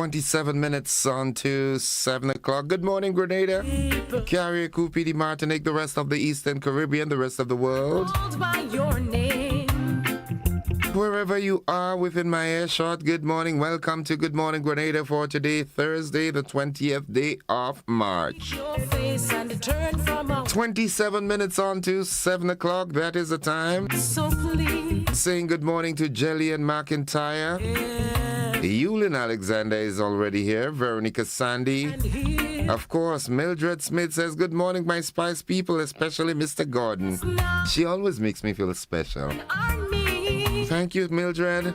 27 minutes on to 7 o'clock. Good morning, Grenada, Carrier, Coopedy, Martinique, the rest of the Eastern Caribbean, the rest of the world. By your name. Wherever you are within my earshot, good morning. Welcome to Good Morning Grenada for today, Thursday, the 20th day of March. 27 minutes on to 7 o'clock. That is the time. So please. Saying good morning to Jelly and McIntyre. Yulin Alexander is already here. Veronica Sandy. Of course, Mildred Smith says, good morning, my Spice people, especially Mr. Gordon. She always makes me feel special. Thank you, Mildred.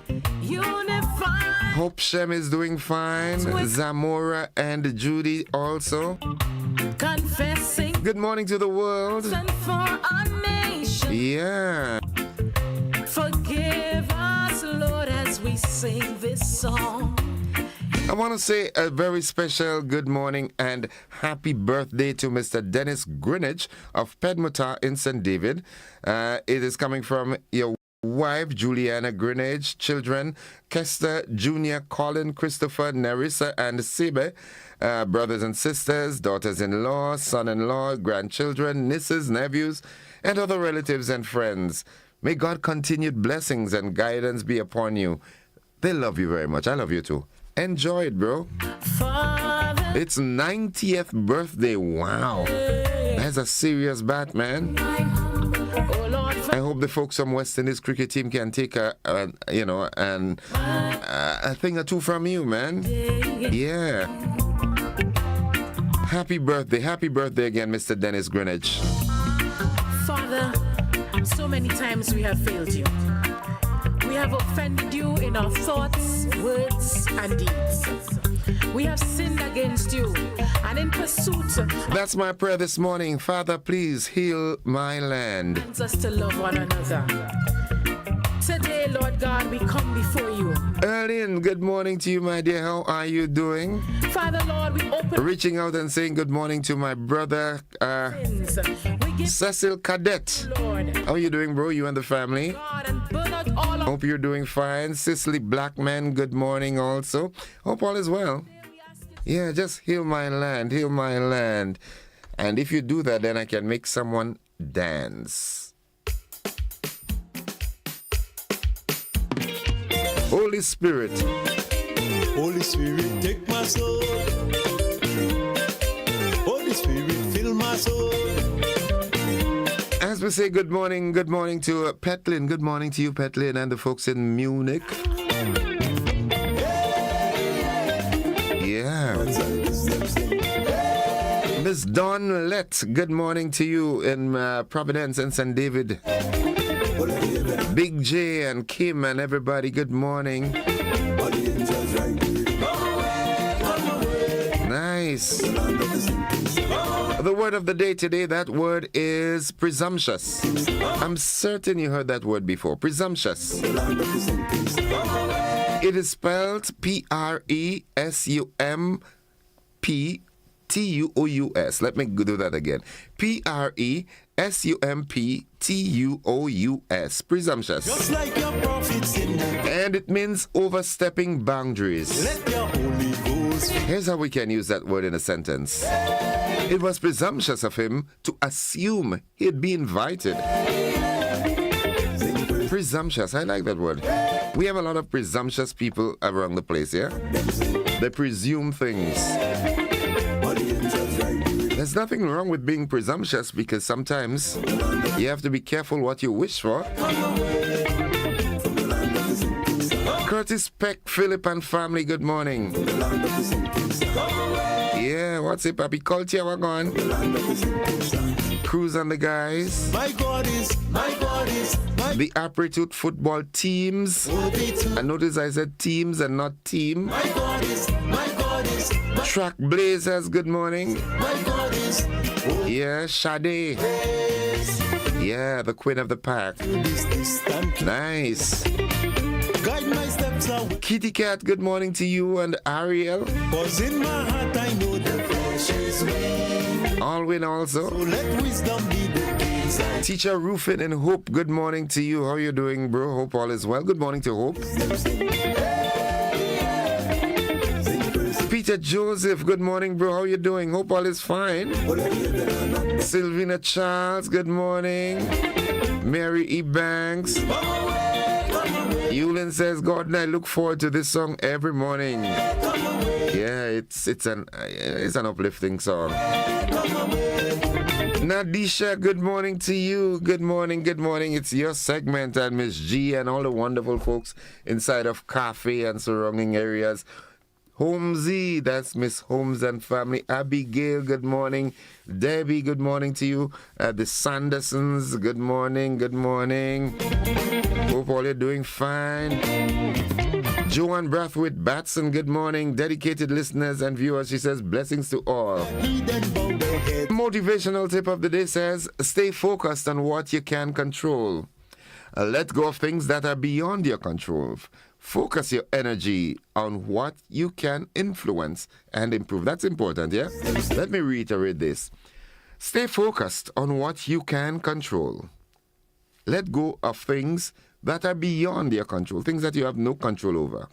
Hope Shem is doing fine. Zamora and Judy also. Confessing. Good morning to the world. For our nation. Yeah. Forgive us, Lord, as we sing this song. I want to say a very special good morning and happy birthday to Mr. Dennis Greenwich of Pedmota in St. David. It is coming from your wife, Juliana Greenwich, children, Kester, Junior, Colin, Christopher, Nerissa, and Sebe, brothers and sisters, daughters-in-law, son-in-law, grandchildren, nieces, nephews, and other relatives and friends. May God continued blessings and guidance be upon you. They love you very much. I love you too. Enjoy it, bro. Father. It's 90th birthday. Wow. That's a serious bat, man. Oh, Lord, I hope the folks from West Indies cricket team can take a thing or two from you, man. Yeah. Happy birthday again, Mr. Dennis Greenwich. Father, so many times we have failed you. We have offended you in our thoughts, words, and deeds. We have sinned against you, and in pursuit, that's my prayer this morning. Father, please heal my land. wants us to love one another. Today, Lord God, we come before you. Erlyn, good morning to you, my dear. How are you doing? Father, Lord, we open Reaching out and saying good morning to my brother, sins. We give Cecil Cadet. Lord, How are you doing, bro? You and the family? God, and burn out all of Hope you're doing fine. Cicely Blackman, good morning also. Hope all is well. Yeah, just heal my land, heal my land. And if you do that, then I can make someone dance. Holy Spirit. Holy Spirit, take my soul. Holy Spirit, fill my soul. As we say good morning to Petlin. Good morning to you, Petlin, and the folks in Munich. Yeah. Miss Dawn Lett, good morning to you in Providence and St. David. Big J and Kim and everybody, good morning. Nice. The word of the day today, that word is presumptuous. I'm certain you heard that word before. Presumptuous. It is spelled Presumptuous. Let me do that again. Presumptuous. Presumptuous. Just like your prophets in the And it means overstepping boundaries. let your Holy Ghost. Here's how we can use that word in a sentence. It was presumptuous of him to assume he'd be invited. Presumptuous. I like that word. We have a lot of presumptuous people around the place, yeah? They presume things. There's nothing wrong with being presumptuous because sometimes you have to be careful what you wish for. Curtis Peck, Philip and family, good morning. Yeah, what's it, Papi? Culture, we're going. Cruz and the guys. My God is, my The Aptitude football teams. I notice I said teams and not team. my God is, Track Blazers, good morning. my God is. Yeah, Sade. Yeah, the queen of the pack. This distant, Nice. guide my steps out. Kitty Cat, good morning to you and Ariel. Cause in my heart I know the flesh is weak. Alwyn also. So let wisdom be the keys. Teacher Rufin and Hope, good morning to you. How you doing, bro? Hope all is well. Good morning to Hope. Peter Joseph, good morning, bro. How you doing? Hope all is fine. Sylvina Charles, good morning. Mary E. Banks. Eulin says, Gordon, I look forward to this song every morning. Yeah, it's an uplifting song. Nadisha, good morning to you. Good morning, good morning. It's your segment, and Miss G and all the wonderful folks inside of Cafe and surrounding areas. Holmesy, that's Miss Holmes and family. Abigail, good morning. Debbie, good morning to you. The Sandersons, good morning, good morning. Hope all you're doing fine. Joanne Brathwaite Batson, good morning. Dedicated listeners and viewers, she says, blessings to all. Motivational tip of the day says, stay focused on what you can control. Let go of things that are beyond your control. Focus your energy on what you can influence and improve. That's important, yeah? Let me reiterate this. Stay focused on what you can control. Let go of things that are beyond your control, things that you have no control over.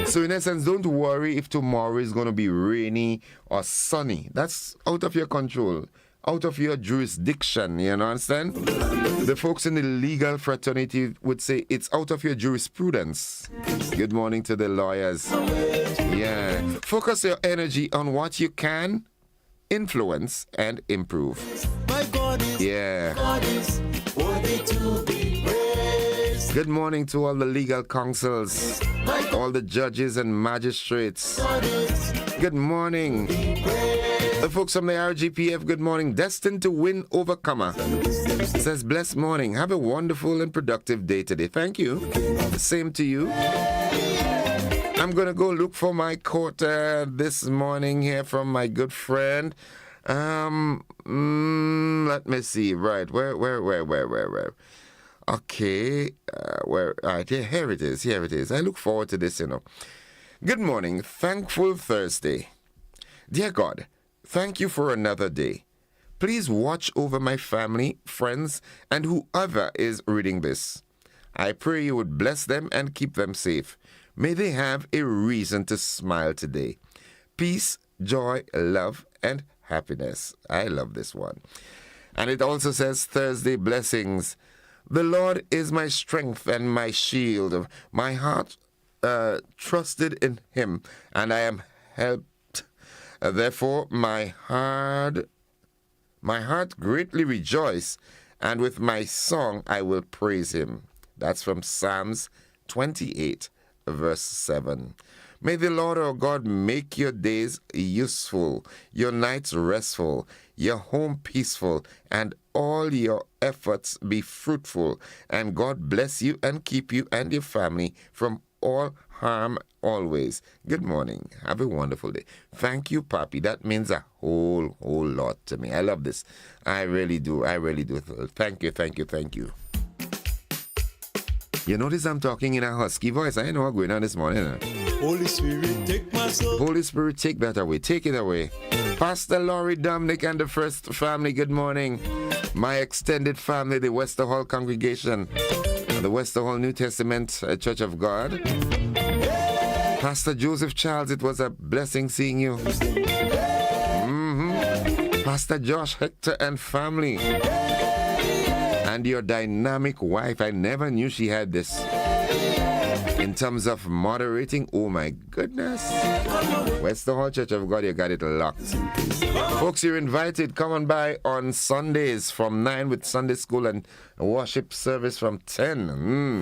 So in essence, don't worry if tomorrow is going to be rainy or sunny. That's out of your control, out of your jurisdiction, you understand? The folks in the legal fraternity would say it's out of your jurisprudence. Good morning to the lawyers. Yeah. Focus your energy on what you can influence and improve. My God is, yeah. God is worthy to be praised. Good morning to all the legal counsels, all the judges and magistrates. Good morning. The folks from the RGPF, good morning. Destined to win, overcomer. Says, blessed morning. Have a wonderful and productive day today. Thank you. Same to you. I'm going to go look for my quote this morning here from my good friend. Let me see. Right. Where? Okay. All right. Here it is. I look forward to this, Good morning. Thankful Thursday. Dear God, thank you for another day. Please watch over my family, friends, and whoever is reading this. I pray you would bless them and keep them safe. May they have a reason to smile today. Peace, joy, love, and happiness. I love this one. And it also says Thursday blessings. The Lord is my strength and my shield. My heart trusted in him, and I am helped. Therefore, my heart greatly rejoice, and with my song I will praise him. That's from Psalms 28, verse 7. May the Lord our God make your days useful, your nights restful, your home peaceful, and all your efforts be fruitful. And God bless you and keep you and your family from all harm always. Good morning. Have a wonderful day. Thank you, Papi. That means a whole lot to me. I love this. I really do. Thank you. You notice I'm talking in a husky voice. I know what's going on this morning. Holy Spirit, take my soul. Holy Spirit, take that away. Take it away. Pastor Laurie Dominic and the First Family, good morning. My extended family, the Wester Hall congregation, the Wester Hall New Testament Church of God. Pastor Joseph Charles, it was a blessing seeing you. Pastor Josh Hector and family. And your dynamic wife, I never knew she had this. In terms of moderating, oh my goodness. Wester Hall Church of God, you got it locked. Folks, you're invited. Come on by on Sundays from 9 with Sunday school and worship service from 10.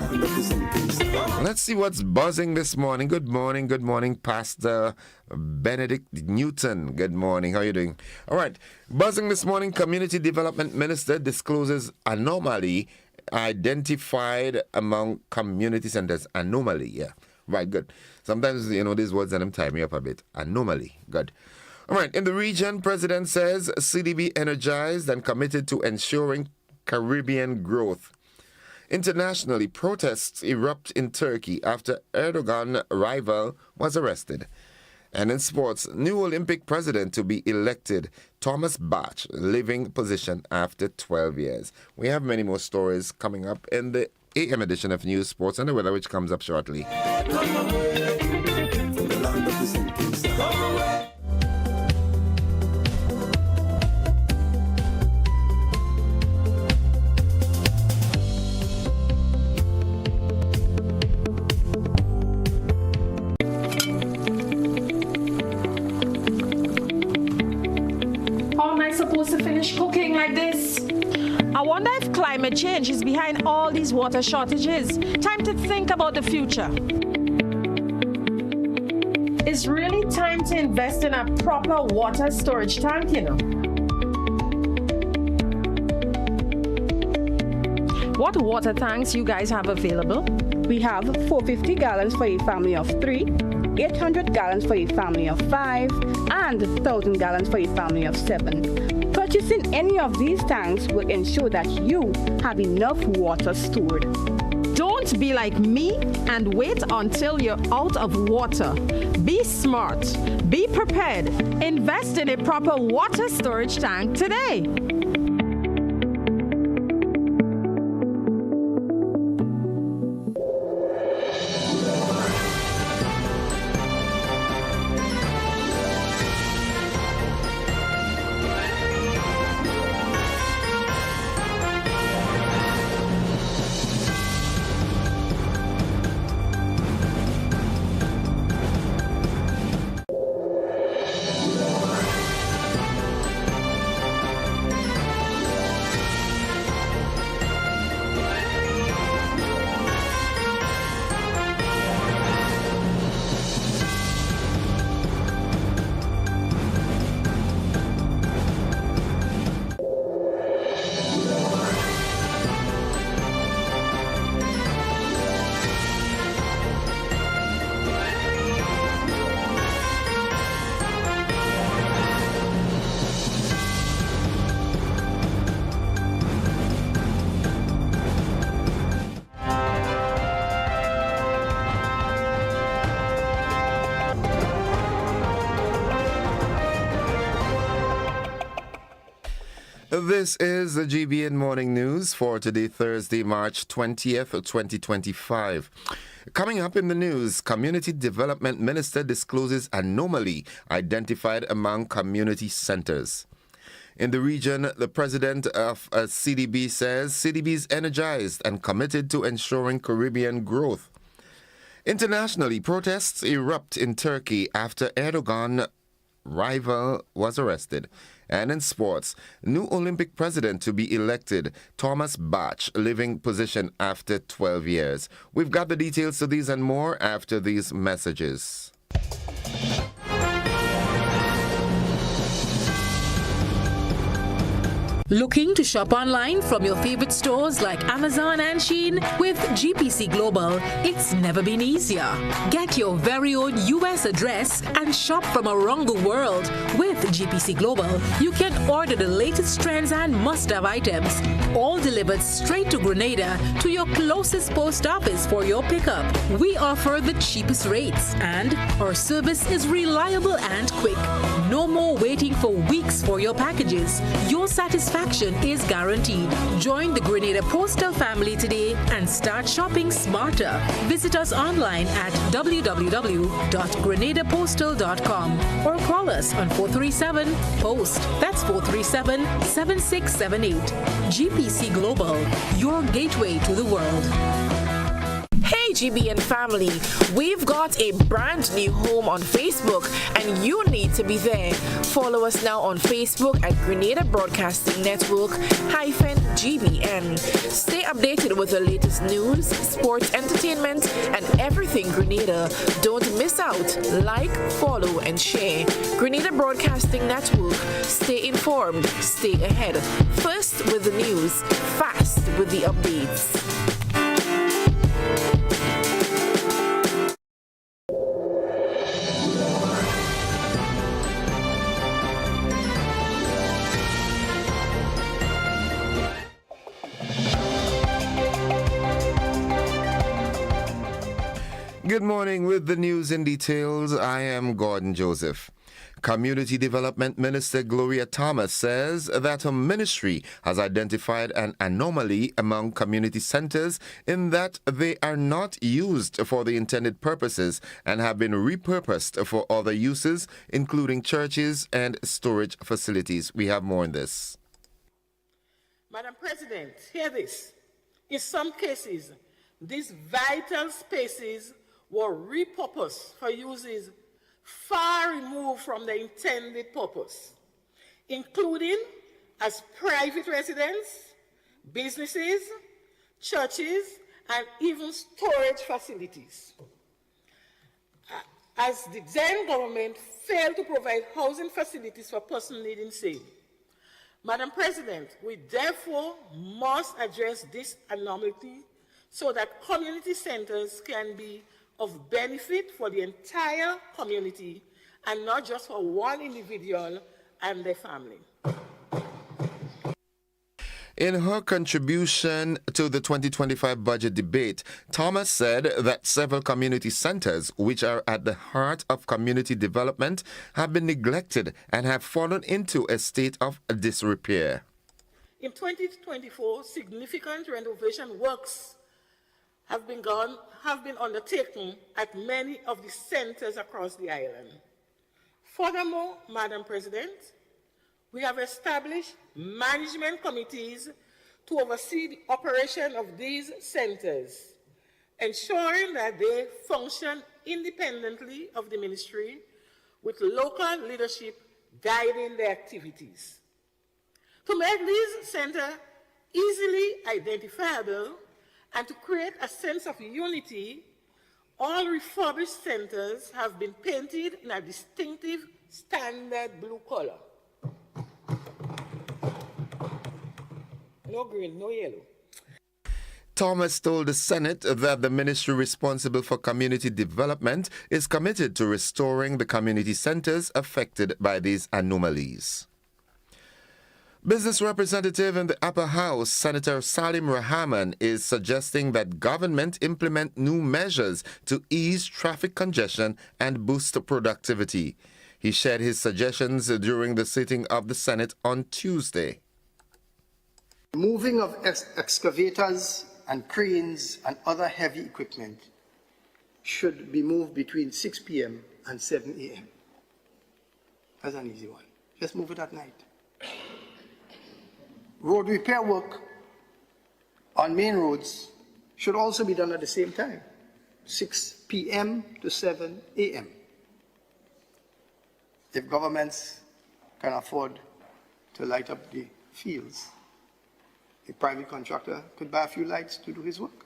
Let's see what's buzzing this morning. Good morning, Pastor Benedict Newton. Good morning. How are you doing? All right. Buzzing this morning, Community Development Minister discloses anomaly identified among community centers. Anomaly, yeah. Right, good. Sometimes, these words and them tie me up a bit. Anomaly, good. All right, in the region, President says CDB energized and committed to ensuring Caribbean growth. Internationally, protests erupt in Turkey after Erdogan rival was arrested. And in sports, new Olympic president to be elected, Thomas Bach, leaving position after 12 years. We have many more stories coming up in the AM edition of News, Sports, and the Weather, which comes up shortly. finish cooking like this? I wonder if climate change is behind all these water shortages. Time to think about the future. It's really time to invest in a proper water storage tank, you know. What water tanks you guys have available? We have 450 gallons for a family of 3, 800 gallons for a family of 5, and 1,000 gallons for a family of 7. Purchasing any of these tanks will ensure that you have enough water stored. Don't be like me and wait until you're out of water. Be smart. Be prepared. Invest in a proper water storage tank today. This is the GBN Morning News for today, Thursday, March 20th, 2025. Coming up in the news, Community Development Minister discloses anomaly identified among community centers. In the region, the president of CDB says CDB is energized and committed to ensuring Caribbean growth. Internationally, protests erupt in Turkey after Erdogan rival was arrested. And in sports, new Olympic president to be elected, Thomas Bach, leaving position after 12 years. We've got the details to these and more after these messages. Looking to shop online from your favorite stores like Amazon and Shein? With GPC Global, it's never been easier. Get your very own US address and shop from around the world. With GPC Global, you can order the latest trends and must-have items, all delivered straight to Grenada to your closest post office for your pickup. We offer the cheapest rates, and our service is reliable and quick. No more waiting for weeks for your packages. Your satisfaction is guaranteed. Join the Grenada Postal family today and start shopping smarter. Visit us online at www.grenadapostal.com or call us on 437-POST. That's 437-7678. GPC Global, your gateway to the world. Hey GBN family, we've got a brand new home on Facebook and you need to be there. Follow us now on Facebook at Grenada Broadcasting Network -GBN. Stay updated with the latest news, sports, entertainment, and everything Grenada. Don't miss out. Like, follow, and share. Grenada Broadcasting Network. Stay informed, stay ahead. First with the news, fast with the updates. Good morning. With the news in details, I am Gordon Joseph. Community Development Minister Gloria Thomas says that her ministry has identified an anomaly among community centers in that they are not used for the intended purposes and have been repurposed for other uses, including churches and storage facilities. We have more on this. Madam President, hear this. In some cases, these vital spaces were repurposed for uses far removed from the intended purpose, including as private residence, businesses, churches, and even storage facilities. As the then government failed to provide housing facilities for persons needing same. Madam President, we therefore must address this anomaly so that community centers can be of benefit for the entire community and not just for one individual and their family. In her contribution to the 2025 budget debate, Thomas said that several community centers, which are at the heart of community development, have been neglected and have fallen into a state of disrepair. In 2024, significant renovation works have been undertaken at many of the centers across the island. Furthermore, Madam President, we have established management committees to oversee the operation of these centers, ensuring that they function independently of the ministry with local leadership guiding their activities. To make these centers easily identifiable and to create a sense of unity, all refurbished centers have been painted in a distinctive standard blue color. No green, no yellow. Thomas told the Senate that the ministry responsible for community development is committed to restoring the community centers affected by these anomalies. Business representative in the Upper House, Senator Salim Rahman, is suggesting that government implement new measures to ease traffic congestion and boost productivity. He shared his suggestions during the sitting of the Senate on Tuesday. Moving of excavators and cranes and other heavy equipment should be moved between 6 p.m. and 7 a.m. That's an easy one. Just move it at night. Road repair work on main roads should also be done at the same time, 6 p.m. to 7 a.m. If governments can afford to light up the fields, a private contractor could buy a few lights to do his work.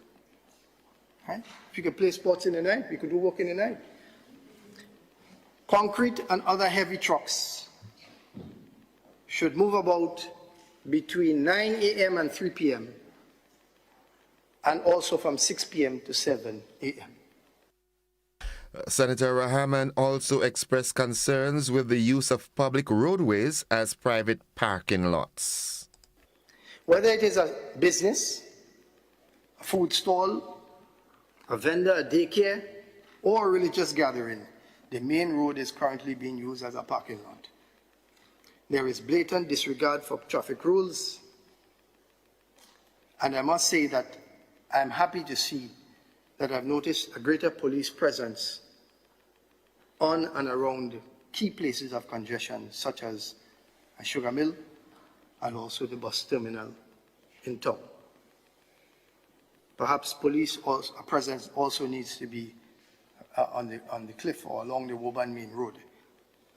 Right? If you could play sports in the night, we could do work in the night. Concrete and other heavy trucks should move about between 9 a.m. and 3 p.m. and also from 6 p.m. to 7 a.m. Senator Rahman also expressed concerns with the use of public roadways as private parking lots. Whether it is a business, a food stall, a vendor, a daycare, or a religious gathering, the main road is currently being used as a parking lot. There is blatant disregard for traffic rules, and I must say that I'm happy to see that I've noticed a greater police presence on and around key places of congestion, such as a sugar mill and also the bus terminal in town. Perhaps police presence also needs to be on the cliff or along the Woburn Main Road,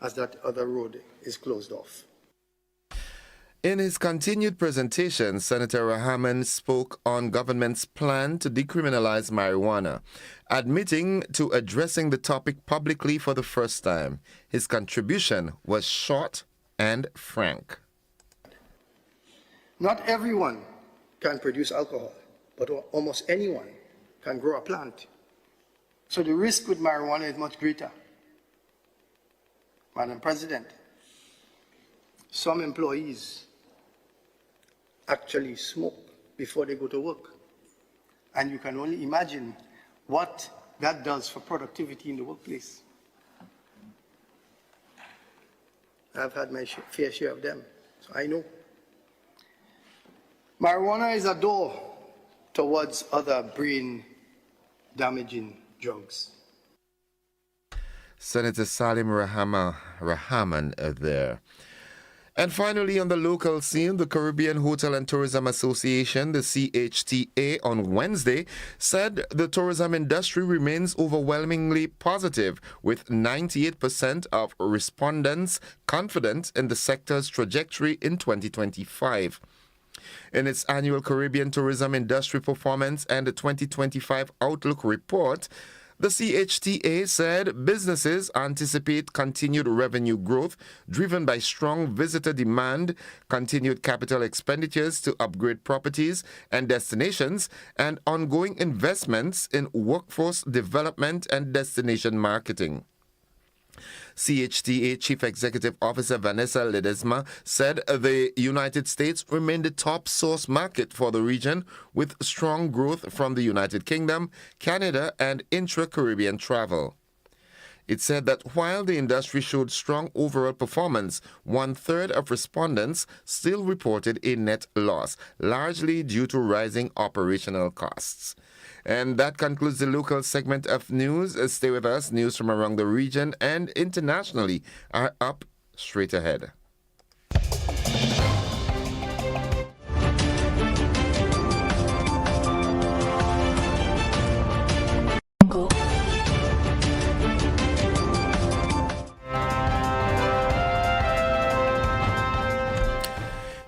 as that other road is closed off. In his continued presentation, Senator Rahman spoke on government's plan to decriminalize marijuana, admitting to addressing the topic publicly for the first time. His contribution was short and frank. Not everyone can produce alcohol, but almost anyone can grow a plant. So the risk with marijuana is much greater. Madam President, some employees actually smoke before they go to work. And you can only imagine what that does for productivity in the workplace. I've had my fair share of them, so I know. Marijuana is a door towards other brain-damaging drugs. Senator Salim Rahman there. And finally, on the local scene, the Caribbean Hotel and Tourism Association, the CHTA, on Wednesday said the tourism industry remains overwhelmingly positive, with 98% of respondents confident in the sector's trajectory in 2025. In its annual Caribbean tourism industry performance and the 2025 Outlook report, the CHTA said businesses anticipate continued revenue growth driven by strong visitor demand, continued capital expenditures to upgrade properties and destinations, and ongoing investments in workforce development and destination marketing. CHTA Chief Executive Officer Vanessa Ledesma said the United States remained the top source market for the region, with strong growth from the United Kingdom, Canada, and intra-Caribbean travel. It said that while the industry showed strong overall performance, 1/3 of respondents still reported a net loss, largely due to rising operational costs. And that concludes the local segment of news. Stay with us. News from around the region and internationally are up straight ahead.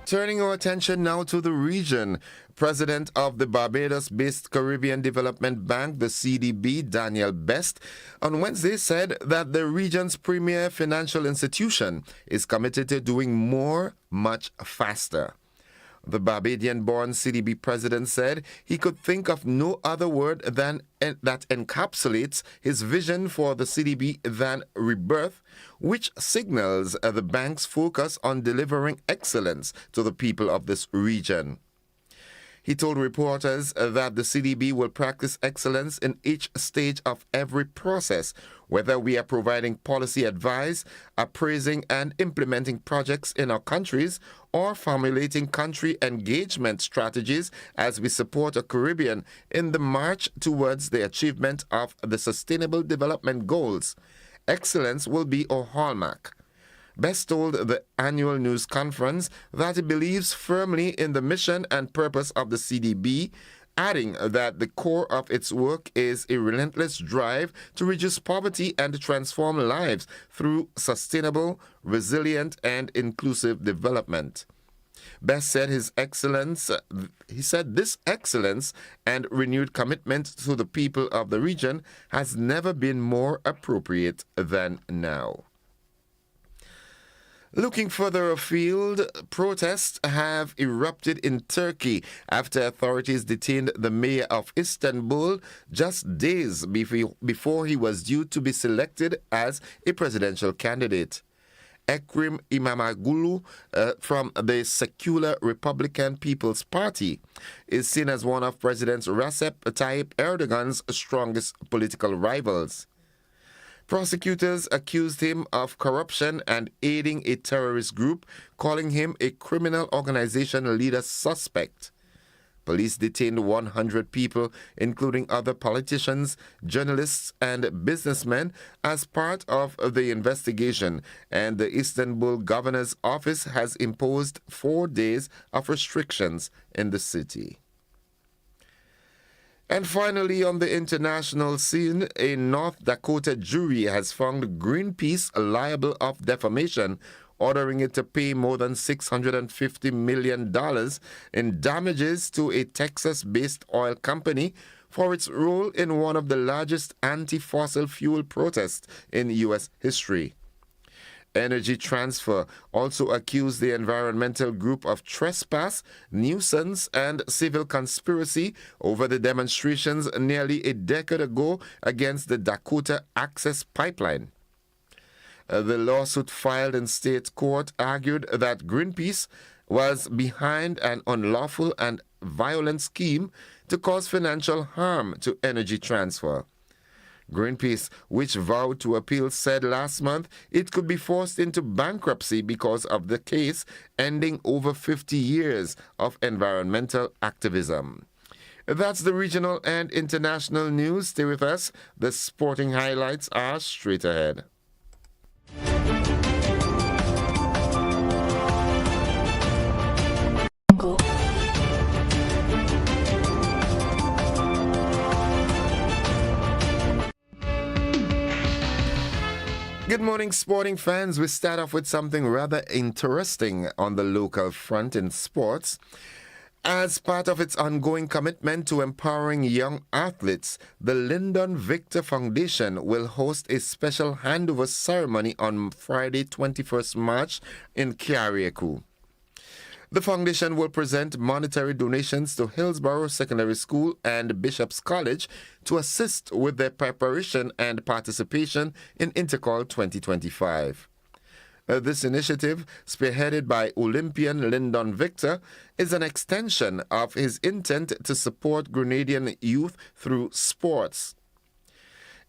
Turning our attention now to the region, President of the Barbados-based Caribbean Development Bank, the CDB, Daniel Best, on Wednesday said that the region's premier financial institution is committed to doing more, much faster. The Barbadian-born CDB president said he could think of no other word that encapsulates his vision for the CDB than rebirth, which signals the bank's focus on delivering excellence to the people of this region. He told reporters that the CDB will practice excellence in each stage of every process, whether we are providing policy advice, appraising and implementing projects in our countries, or formulating country engagement strategies as we support a Caribbean in the march towards the achievement of the Sustainable Development Goals. Excellence will be our hallmark. Best told the annual news conference that he believes firmly in the mission and purpose of the CDB, adding that the core of its work is a relentless drive to reduce poverty and transform lives through sustainable, resilient, and inclusive development. Best said this excellence and renewed commitment to the people of the region has never been more appropriate than now. Looking further afield, protests have erupted in Turkey after authorities detained the mayor of Istanbul just days before he was due to be selected as a presidential candidate. Ekrem İmamoğlu from the secular Republican People's Party is seen as one of President Recep Tayyip Erdogan's strongest political rivals. Prosecutors accused him of corruption and aiding a terrorist group, calling him a criminal organization leader suspect. Police detained 100 people, including other politicians, journalists, and businessmen, as part of the investigation, and the Istanbul governor's office has imposed 4 days of restrictions in the city. And finally, on the international scene, a North Dakota jury has found Greenpeace liable of defamation, ordering it to pay more than $650 million in damages to a Texas-based oil company for its role in one of the largest anti-fossil fuel protests in U.S. history. Energy Transfer also accused the environmental group of trespass, nuisance, and civil conspiracy over the demonstrations nearly a decade ago against the Dakota Access Pipeline. The lawsuit filed in state court argued that Greenpeace was behind an unlawful and violent scheme to cause financial harm to Energy Transfer. Greenpeace, which vowed to appeal, said last month it could be forced into bankruptcy because of the case, ending over 50 years of environmental activism. That's the regional and international news. Stay with us. The sporting highlights are straight ahead. morning, sporting fans. We start off with something rather interesting on the local front in sports. As part of its ongoing commitment to empowering young athletes, the Lyndon Victor Foundation will host a special handover ceremony on Friday, 21st March in Carriacou. The foundation will present monetary donations to Hillsborough Secondary School and Bishop's College to assist with their preparation and participation in Intercall 2025. This initiative, spearheaded by Olympian Lyndon Victor, is an extension of his intent to support Grenadian youth through sports.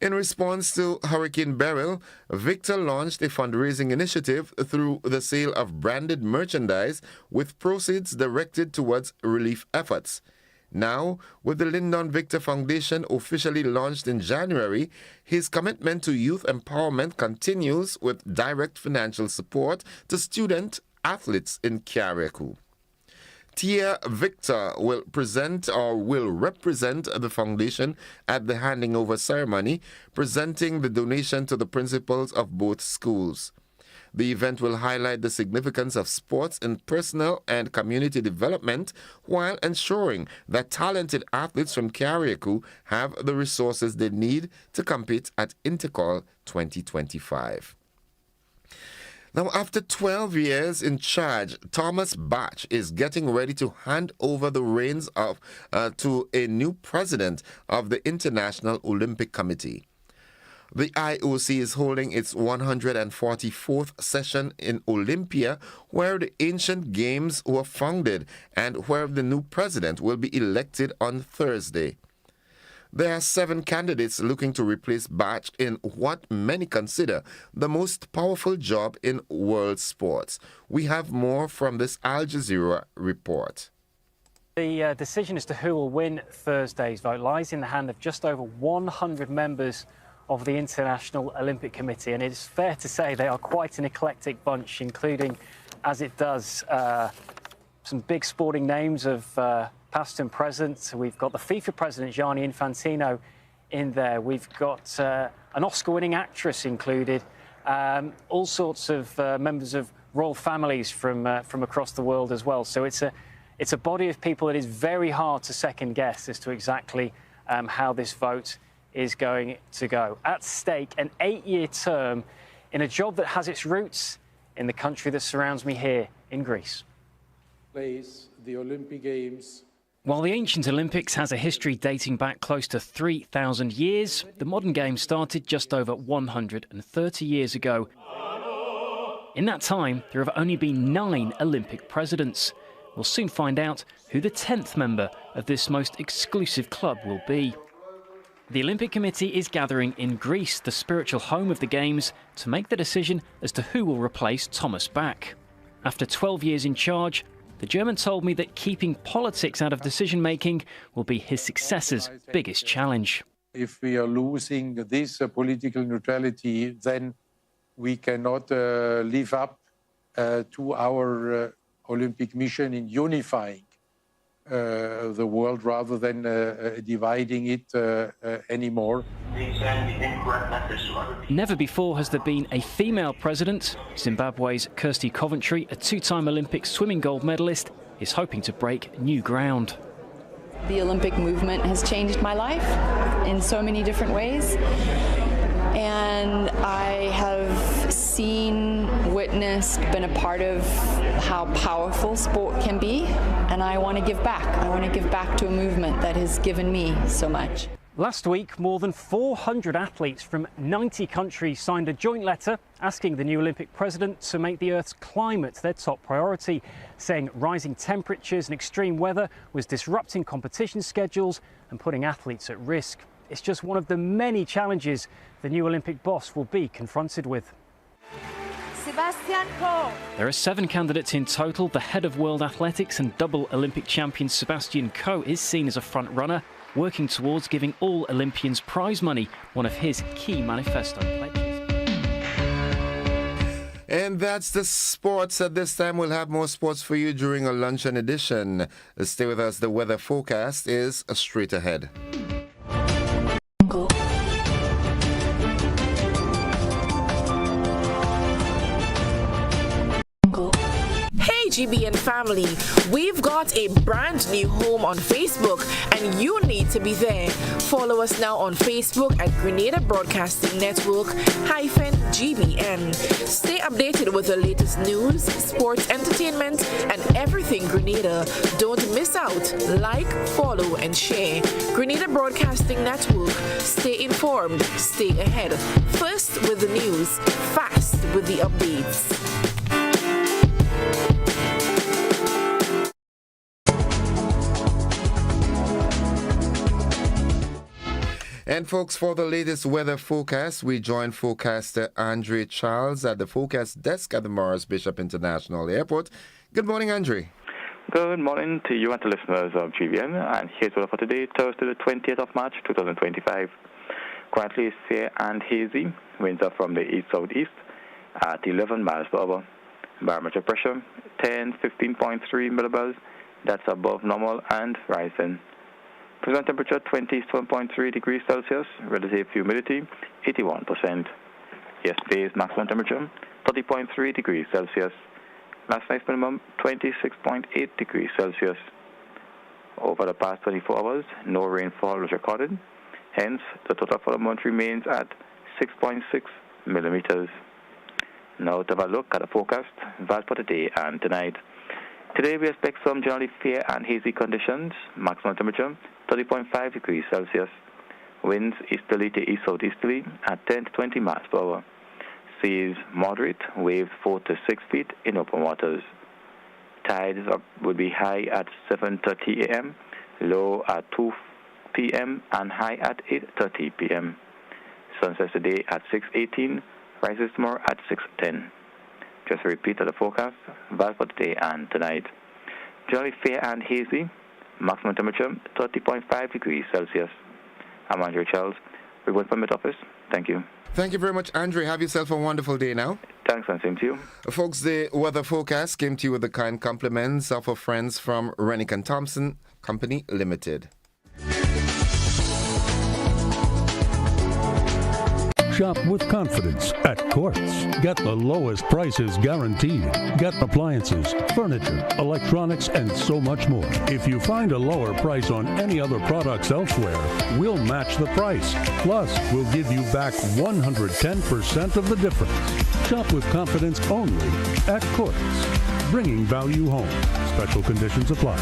In response to Hurricane Beryl, Victor launched a fundraising initiative through the sale of branded merchandise with proceeds directed towards relief efforts. Now, with the Lyndon Victor Foundation officially launched in January, his commitment to youth empowerment continues with direct financial support to student athletes in Carriacou. Tia Victor will represent the foundation at the handing over ceremony, presenting the donation to the principals of both schools. The event will highlight the significance of sports in personal and community development while ensuring that talented athletes from Carriacou have the resources they need to compete at Intercall 2025. Now, after 12 years in charge, Thomas Bach is getting ready to hand over the reins to a new president of the International Olympic Committee. The IOC is holding its 144th session in Olympia, where the ancient games were founded and where the new president will be elected on Thursday. There are 7 candidates looking to replace Bach in what many consider the most powerful job in world sports. We have more from this Al Jazeera report. The decision as to who will win Thursday's vote lies in the hand of just over 100 members of the International Olympic Committee, and it's fair to say they are quite an eclectic bunch, including, as it does, some big sporting names of past and present. We've got the FIFA president, Gianni Infantino, in there. We've got an Oscar-winning actress included, all sorts of members of royal families from across the world as well. So it's a body of people that is very hard to second guess as to exactly how this vote is going to go. At stake, an 8-year term in a job that has its roots in the country that surrounds me here in Greece. The Olympic Games. While the ancient Olympics has a history dating back close to 3,000 years, the modern Games started just over 130 years ago. In that time, there have only been 9 Olympic presidents. We'll soon find out who the 10th member of this most exclusive club will be. The Olympic Committee is gathering in Greece, the spiritual home of the Games, to make the decision as to who will replace Thomas Bach. After 12 years in charge, the German told me that keeping politics out of decision-making will be his successor's biggest challenge. If we are losing this political neutrality, then we cannot live up to our Olympic mission in unifying the world rather than dividing it anymore. Never before has there been a female president. Zimbabwe's Kirsty Coventry, a 2-time Olympic swimming gold medalist, is hoping to break new ground. The Olympic movement has changed my life in so many different ways. And I have seen, witnessed, been a part of how powerful sport can be. And I want to give back. I want to give back to a movement that has given me so much. Last week, more than 400 athletes from 90 countries signed a joint letter asking the new Olympic president to make the Earth's climate their top priority, saying rising temperatures and extreme weather was disrupting competition schedules and putting athletes at risk. It's just one of the many challenges the new Olympic boss will be confronted with. Sebastian Coe. There are 7 candidates in total. The head of World Athletics and double Olympic champion Sebastian Coe is seen as a front-runner, working towards giving all Olympians prize money, one of his key manifesto pledges. And that's the sports. At this time, we'll have more sports for you during a luncheon edition. Stay with us. The weather forecast is straight ahead. GBN family, we've got a brand new home on Facebook and you need to be there. Follow us now on Facebook at Grenada Broadcasting Network -GBN. Stay updated with the latest news, sports, entertainment, and everything Grenada. Don't miss out. Like, follow, and share. Grenada Broadcasting Network. Stay informed. Stay ahead. First with the news. Fast with the updates. And folks, for the latest weather forecast, we join forecaster Andre Charles at the forecast desk at the Morris Bishop International Airport. Good morning, Andre. Good morning to you and to listeners of GBN. And here's weather for today, Thursday the 20th of March, 2025. Currently it's fair and hazy. Winds are from the east-southeast at 11 miles per hour. Barometric pressure, 15.3 millibars. That's above normal and rising. Present temperature 27.3 degrees Celsius, relative humidity 81%. Yesterday's maximum temperature 30.3 degrees Celsius. Last night's minimum 26.8 degrees Celsius. Over the past 24 hours, no rainfall was recorded. Hence, the total for the month remains at 6.6 millimeters. Now to have a look at the forecast for today and tonight. Today we expect some generally fair and hazy conditions. Maximum temperature 30.5 degrees Celsius. Winds easterly to east-southeasterly at 10 to 20 miles per hour. Seas moderate, waves 4 to 6 feet in open waters. Tides would be high at 7:30 a.m., low at 2 p.m., and high at 8:30 p.m. Sunset today at 6:18, rises tomorrow at 6:10. Just a repeat of the forecast, value for today and tonight. Generally fair and hazy, maximum temperature 30.5 degrees Celsius. I'm Andre Charles, report from Met Office. Thank you. Thank you very much, Andre. Have yourself a wonderful day now. Thanks, and same to you. Folks, the weather forecast came to you with the kind compliments of our friends from Rennick & Thompson Company Limited. Shop with confidence at Quartz. Get the lowest prices guaranteed. Get appliances, furniture, electronics, and so much more. If you find a lower price on any other products elsewhere, we'll match the price. Plus, we'll give you back 110% of the difference. Shop with confidence only at Quartz. Bringing value home. Special conditions apply.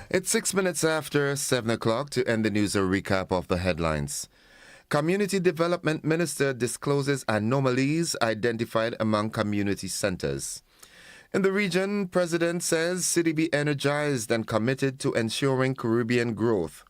It's 6 minutes after 7 o'clock to end the news, a recap of the headlines. Community Development Minister discloses anomalies identified among community centers. In the region, President says city be energized and committed to ensuring Caribbean growth.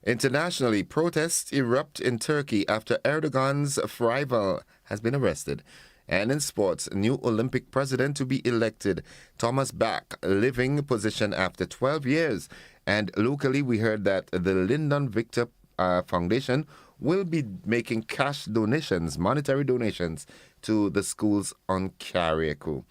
Internationally, protests erupt in Turkey after Erdogan's rival has been arrested. And in sports, new Olympic president to be elected, Thomas Bach, leaving position after 12 years. And locally, we heard that the Lyndon Victor Foundation will be making cash donations, monetary donations, to the schools on Carriacou.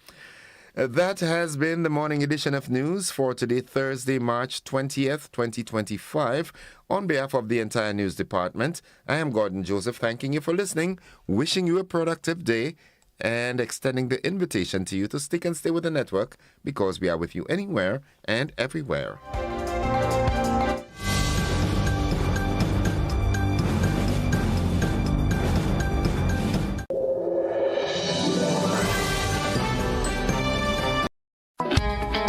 That has been the morning edition of news for today, Thursday, March 20th, 2025. On behalf of the entire news department, I am Gordon Joseph, thanking you for listening, wishing you a productive day, and extending the invitation to you to stick and stay with the network because we are with you anywhere and everywhere.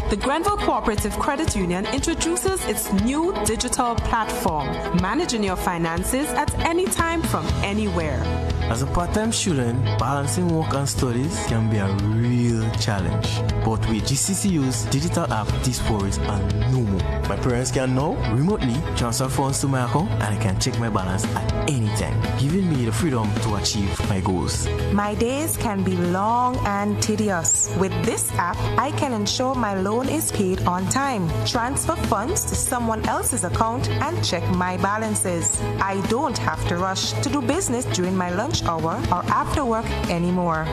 The Grenville Cooperative Credit Union introduces its new digital platform, managing your finances at any time from anywhere. As a part-time student, balancing work and studies can be a real challenge. But with GCCU's digital app, these worries are no more. My parents can now remotely transfer funds to my account and I can check my balance at any time, giving me the freedom to achieve my goals. My days can be long and tedious. With this app, I can ensure my loan is paid on time, transfer funds to someone else's account, and check my balances. I don't have to rush to do business during my lunch hour or after work anymore.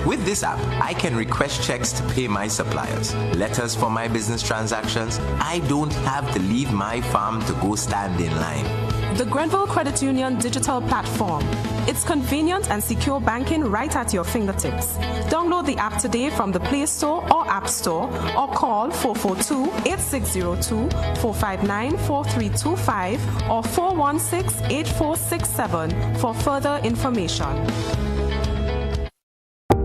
With this app, I can request checks to pay my suppliers, letters for my business transactions. I don't have to leave my farm to go stand in line. The Grenville Credit Union digital platform. It's convenient and secure banking right at your fingertips. Download the app today from the Play Store or App Store or call 442-8602, 459-4325 or 416-8467 for further information.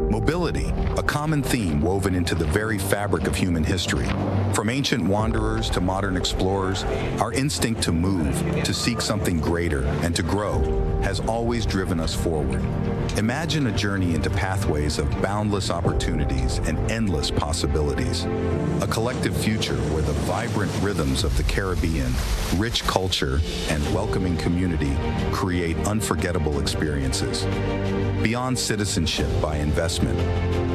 Mobility, a common theme woven into the very fabric of human history. From ancient wanderers to modern explorers, our instinct to move, to seek something greater, and to grow has always driven us forward. Imagine a journey into pathways of boundless opportunities and endless possibilities. A collective future where the vibrant rhythms of the Caribbean, rich culture, and welcoming community create unforgettable experiences. Beyond citizenship by investment,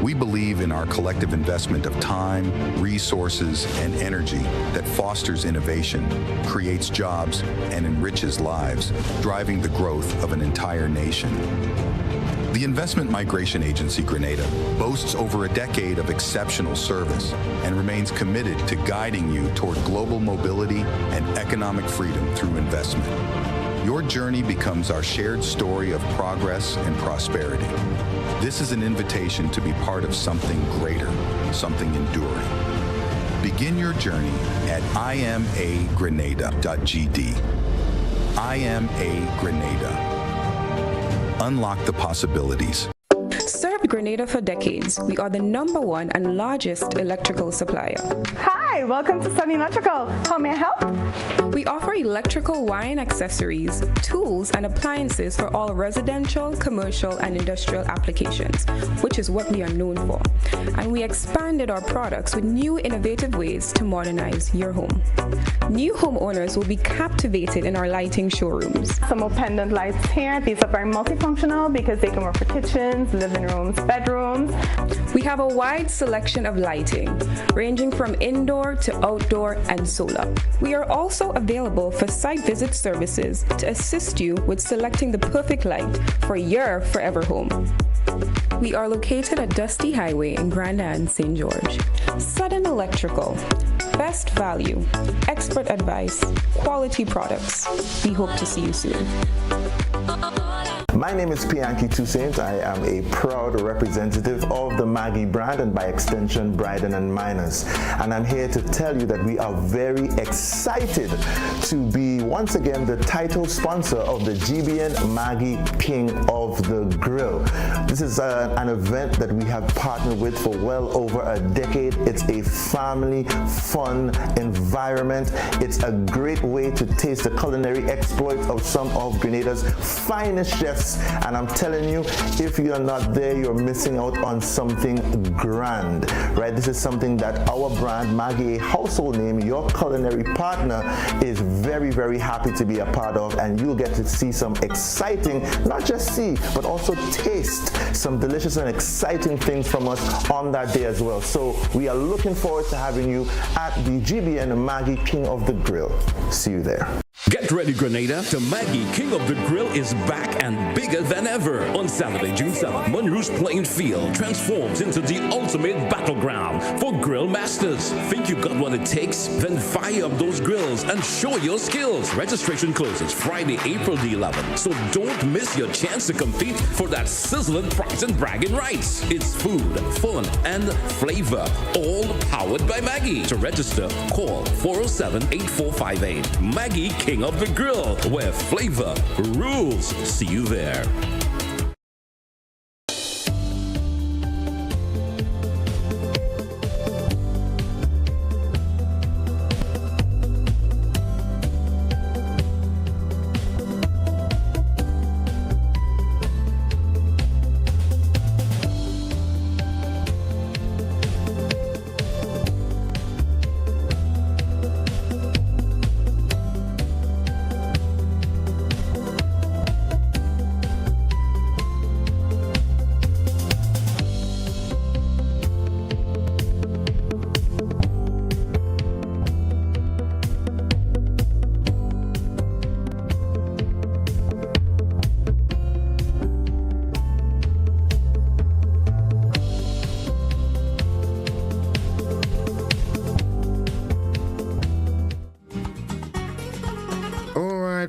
we believe in our collective investment of time, resources, and energy that fosters innovation, creates jobs, and enriches lives, driving the growth of an entire nation. The Investment Migration Agency Grenada boasts over a decade of exceptional service and remains committed to guiding you toward global mobility and economic freedom through investment. Your journey becomes our shared story of progress and prosperity. This is an invitation to be part of something greater, something enduring. Begin your journey at imagrenada.gd. IMA Grenada. Unlock the possibilities. Served Grenada for decades, we are the #1 and largest electrical supplier. Hi, welcome to Sunny Electrical. How may I help? We offer electrical wiring accessories, tools, and appliances for all residential, commercial, and industrial applications, which is what we are known for. And we expanded our products with new innovative ways to modernize your home. New homeowners will be captivated in our lighting showrooms. Some more pendant lights here. These are very multifunctional because they can work for kitchens, living rooms, bedrooms. We have a wide selection of lighting, ranging from indoor to outdoor and solar. We are also available for site visit services to assist you with selecting the perfect light for your forever home. We are located at Dusty Highway in Grenada, St. George. Sudden Electrical. Best value, expert advice, quality products. We hope to see you soon. My name is Pianki Toussaint. I am a proud representative of the Maggie brand and by extension Bryden and Miners. And I'm here to tell you that we are very excited to be once again the title sponsor of the GBN Maggie King of the Grill. This is an event that we have partnered with for well over a decade. It's a family fun environment. It's a great way to taste the culinary exploits of some of Grenada's finest chefs. And I'm telling you, if you're not there, you're missing out on something grand, right? This is something that our brand, Maggie, a household name, your culinary partner, is very, very happy to be a part of. And you'll get to see some exciting, not just see, but also taste some delicious and exciting things from us on that day as well. So we are looking forward to having you at the GBN Maggie King of the Grill. See you there. Get ready, Grenada. The Maggie King of the Grill is back and bigger than ever. On Saturday, June 7th, Monroe's playing field transforms into the ultimate battleground for grill masters. Think you got what it takes? Then fire up those grills and show your skills. Registration closes Friday, April the 11th. So don't miss your chance to compete for that sizzling prize and bragging rights. It's food, fun, and flavor, all powered by Maggie. To register, call 407-8458. Maggie King of the Grill, where flavor rules. See you there.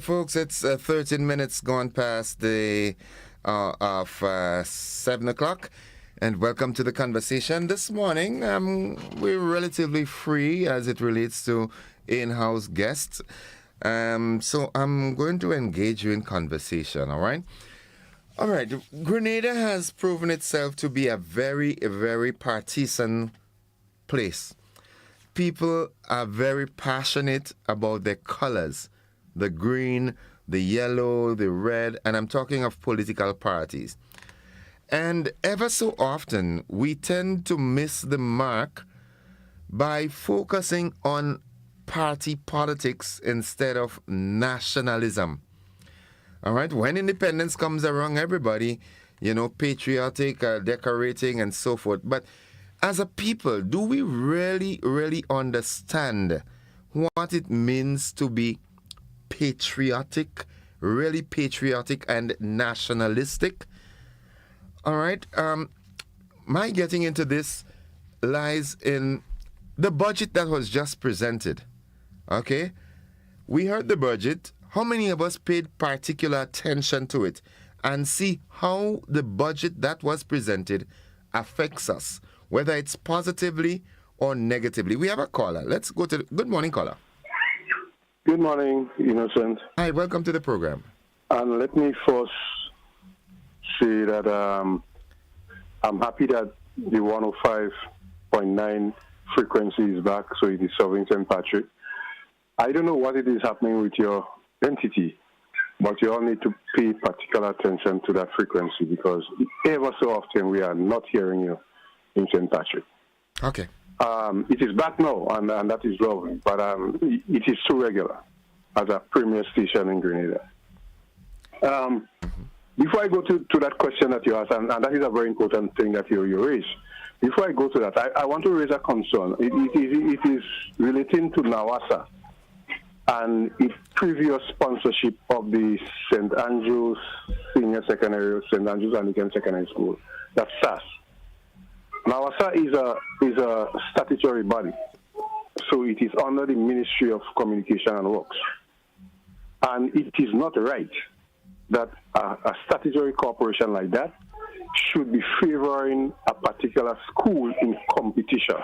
right, folks, it's 13 minutes gone past the of 7 o'clock, and welcome to the conversation. This morning, we're relatively free as it relates to in-house guests, so I'm going to engage you in conversation, all right? All right, Grenada has proven itself to be a very, very partisan place. People are very passionate about their colors, the green, the yellow, the red, and I'm talking of political parties. And ever so often, we tend to miss the mark by focusing on party politics instead of nationalism. All right, when independence comes around, everybody, patriotic, decorating, and so forth. But as a people, do we really, really understand what it means to be patriotic, really patriotic and nationalistic? All right, my getting into this lies in the budget that was just presented. Okay, we heard the budget. How many of us paid particular attention to it and see how the budget that was presented affects us, whether it's positively or negatively? We have a caller. Let's go to good morning, caller. Good morning, Innocent. Hi, welcome to the program. And let me first say that I'm happy that the 105.9 frequency is back, so it is serving St. Patrick. I don't know what it is happening with your entity, but you all need to pay particular attention to that frequency because ever so often we are not hearing you in St. Patrick. Okay. It is back now, and that is lovely, but it is too regular as a premier station in Grenada. Before I go to that question that you asked, and that is a very important thing that you raised, before I go to that, I want to raise a concern. It is relating to NAWASA and its previous sponsorship of the St. Andrews Senior Secondary, St. Andrews Anglican Secondary School, that's SAS. NAWASA is a statutory body, so it is under the Ministry of Communication and Works. And it is not right that a statutory corporation like that should be favoring a particular school in competition.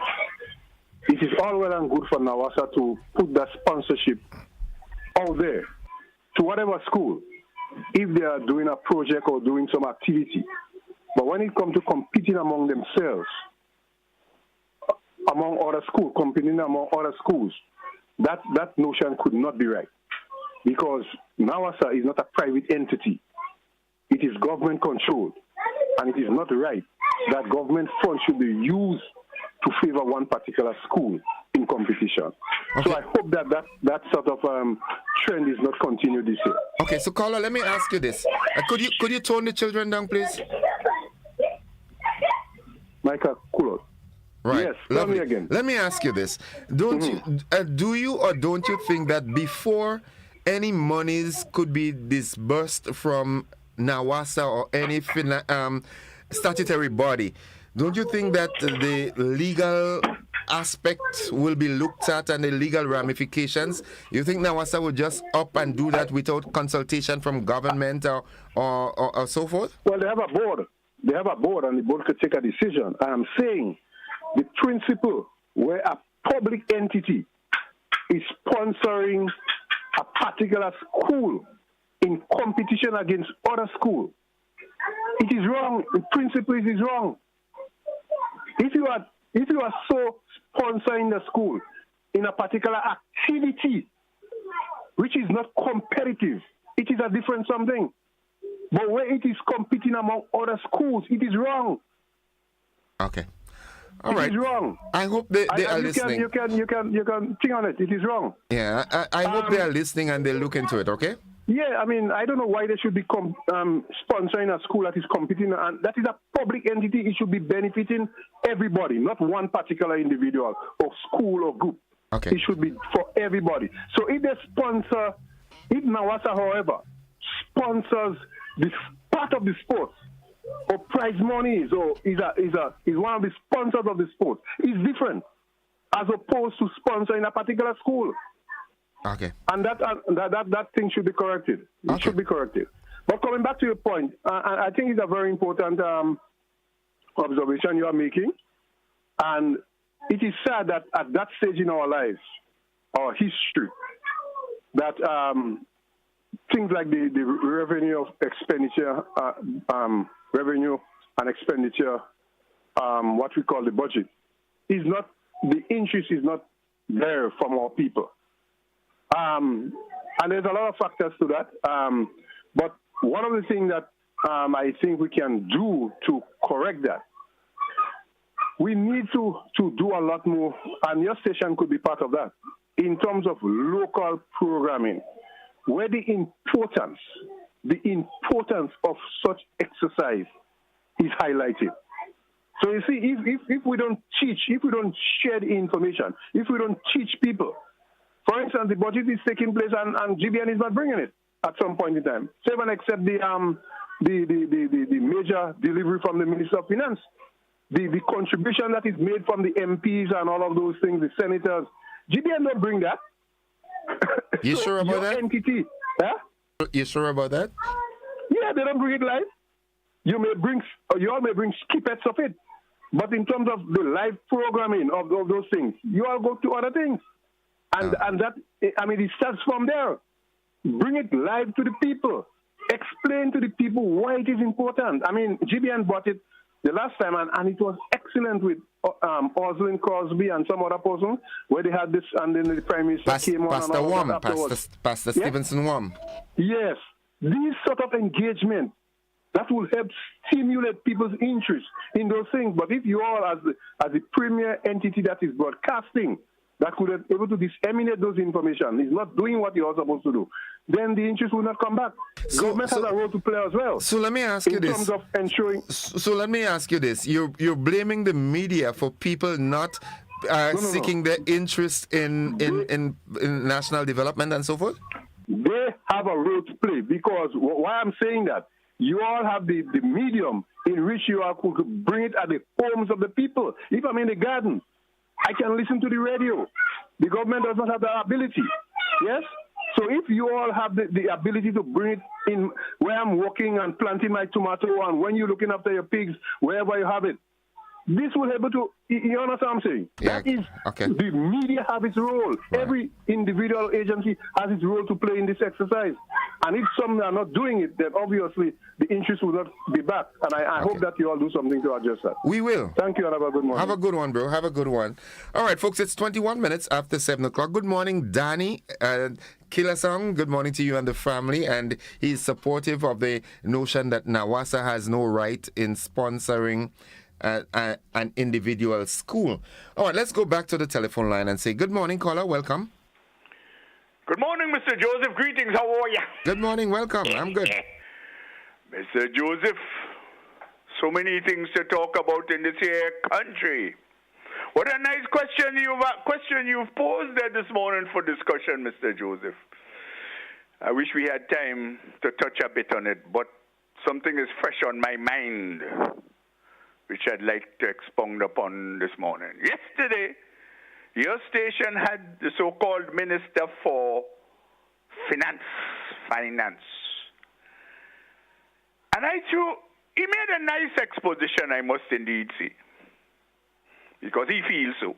It is all well and good for NAWASA to put that sponsorship out there to whatever school if they are doing a project or doing some activity. But when it comes to competing among themselves, among other schools, competing among other schools, that notion could not be right. Because NAWASA is not a private entity. It is government controlled. And it is not right that government funds should be used to favor one particular school in competition. Okay. So I hope that sort of trend is not continued this year. Okay, so caller, let me ask you this. Could you tone the children down, please? Micah, cool out. Right. Yes, tell me again. Let me ask you this. Do you or don't you think that before any monies could be disbursed from NAWASA or any statutory body, don't you think that the legal aspect will be looked at and the legal ramifications? You think NAWASA would just up and do that without consultation from government or so forth? Well, they have a board. They have a board, and the board could take a decision. I'm saying the principle where a public entity is sponsoring a particular school in competition against other schools, it is wrong. The principle is wrong. If you are so sponsoring the school in a particular activity which is not competitive, it is a different something. But where it is competing among other schools, it is wrong. Okay. All right. It is wrong. I hope they are listening. You can think on it. It is wrong. Yeah, I hope they are listening and they look into it, okay? Yeah, I mean, I don't know why they should be sponsoring a school that is competing, and that is a public entity. It should be benefiting everybody, not one particular individual or school or group. Okay. It should be for everybody. So if they sponsor, if NAWASA, however, sponsors this part of the sport, or prize monies, or is one of the sponsors of the sport, is different as opposed to sponsoring a particular school. Okay. And that thing should be corrected. It should be corrected. But coming back to your point, I think it's a very important observation you are making. And it is sad that at that stage in our lives, our history, that things like the revenue of expenditure, revenue and expenditure, what we call the budget, is not, the interest is not there from our people. And there's a lot of factors to that. But one of the things that I think we can do to correct that, we need to do a lot more, and your station could be part of that, in terms of local programming, where the importance of such exercise is highlighted. So you see, if we don't teach, if we don't share the information, if we don't teach people, for instance, the budget is taking place and GBN is not bringing it at some point in time. Say when except the major delivery from the Minister of Finance, the contribution that is made from the MPs and all of those things, the senators, GBN don't bring that. You so sure about that? Entity, huh? You sure about that? Yeah, they don't bring it live. You all may bring snippets of it, but in terms of the live programming of those things, you all go to other things, and that, I mean, it starts from there. Bring it live to the people. Explain to the people why it is important. I mean, GBN bought it the last time, and it was excellent with Oswin Crosby and some other person, where they had this, and then the Prime Minister came on. Pastor Wom, Pastor Stevenson Wom. Yes, these sort of engagement that will help stimulate people's interest in those things. But if you all, as the premier entity that is broadcasting, that could have able to disseminate those information, is not doing what you're supposed to do, then the interest will not come back. Government has a role to play as well. So let me ask you this. In terms of ensuring. So let me ask you this. You're blaming the media for people not seeking their interest in national development and so forth? They have a role to play, because why I'm saying that, you all have the medium in which you all could bring it at the homes of the people. If I'm in the garden, I can listen to the radio. The government does not have that ability. Yes? So if you all have the ability to bring it in where I'm walking and planting my tomato, and when you're looking after your pigs, wherever you have it, this will be able to, you understand what I'm saying? Yeah. That is, the media have its role. Right. Every individual agency has its role to play in this exercise. And if some are not doing it, then obviously the interest will not be back. And I hope that you all do something to address that. We will. Thank you, and have a good morning. Have a good one, bro. Have a good one. All right, folks, it's 21 minutes after 7 o'clock. Good morning, Danny. Killer Song, good morning to you and the family. And he's supportive of the notion that NAWASA has no right in sponsoring an individual school. All right, let's go back to the telephone line and say, good morning, caller. Welcome. Good morning, Mr. Joseph. Greetings. How are you? Good morning. Welcome. I'm good. Mr. Joseph, so many things to talk about in this here country. What a nice question you've posed there this morning for discussion, Mr. Joseph. I wish we had time to touch a bit on it, but something is fresh on my mind, which I'd like to expound upon this morning. Yesterday, your station had the so-called Minister for Finance. And he made a nice exposition, I must indeed say, because he feels so.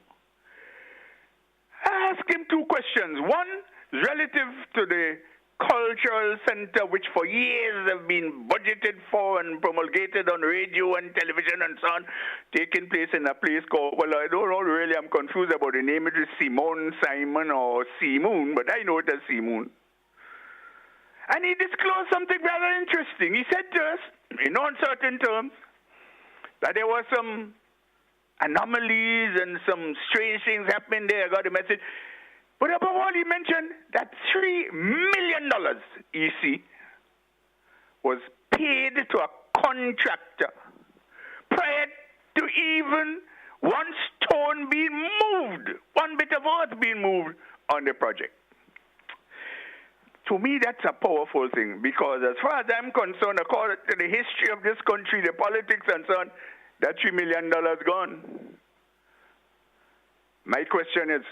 I asked him two questions. One is relative to the cultural center, which for years have been budgeted for and promulgated on radio and television and so on, taking place in a place called, well, I don't know really, I'm confused about the name. It is Simon or Seamoon, but I know it as Seamoon. And he disclosed something rather interesting. He said to us, in uncertain terms, that there were some anomalies and some strange things happening there. I got a message. But above all, he mentioned that $3 million, EC, was paid to a contractor prior to even one stone being moved, one bit of earth being moved on the project. To me, that's a powerful thing, because as far as I'm concerned, according to the history of this country, the politics and so on, that $3 million gone. My question is,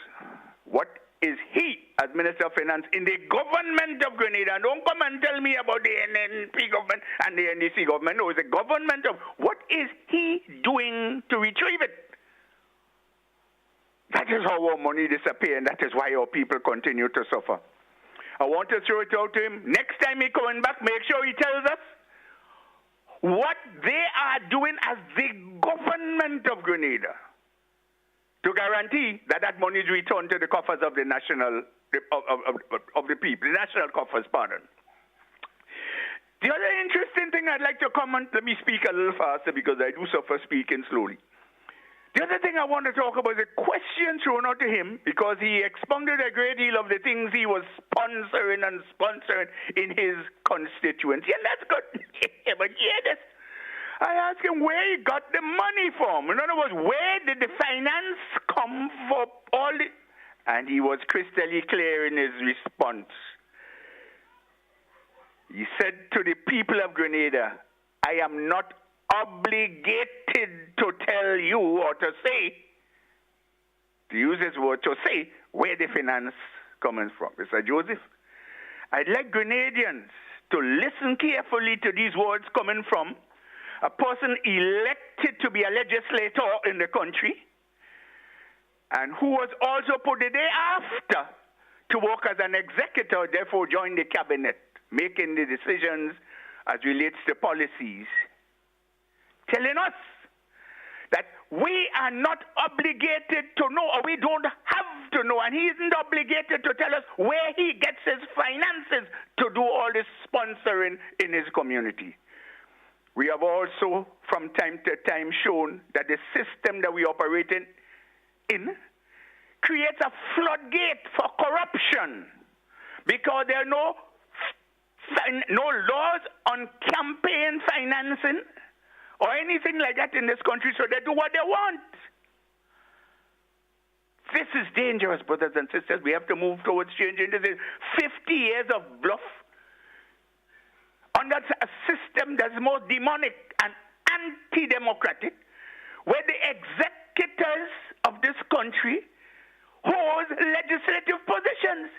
what is he, as Minister of Finance, in the government of Grenada? And don't come and tell me about the NNP government and the NDC government. No, it's the government of... What is he doing to retrieve it? That is how our money disappears, and that is why our people continue to suffer. I want to throw it out to him. Next time he coming back, make sure he tells us what they are doing as the government of Grenada to guarantee that that money is returned to the coffers of the national, of the people, the national coffers, pardon. The other interesting thing I'd like to comment, let me speak a little faster because I do suffer speaking slowly. The other thing I want to talk about is a question thrown out to him because he expounded a great deal of the things he was sponsoring in his constituency, and that's good. But this, I asked him where he got the money from. In other words, where did the finance come for all the... And he was crystal clear in his response. He said to the people of Grenada, I am not obligated to tell you or to say, to use his word, to say where the finance comes from. Mr. Joseph, I'd like Grenadians to listen carefully to these words coming from a person elected to be a legislator in the country and who was also put the day after to work as an executor, therefore joined the cabinet, making the decisions as relates to policies, telling us that we are not obligated to know, or we don't have to know, and he isn't obligated to tell us where he gets his finances to do all this sponsoring in his community. We have also, from time to time, shown that the system that we operate in creates a floodgate for corruption because there are no laws on campaign financing or anything like that in this country, so they do what they want. This is dangerous, brothers and sisters. We have to move towards changing this. 50 years of bluff under a system that's more demonic and anti-democratic, where the executors of this country hold legislative positions.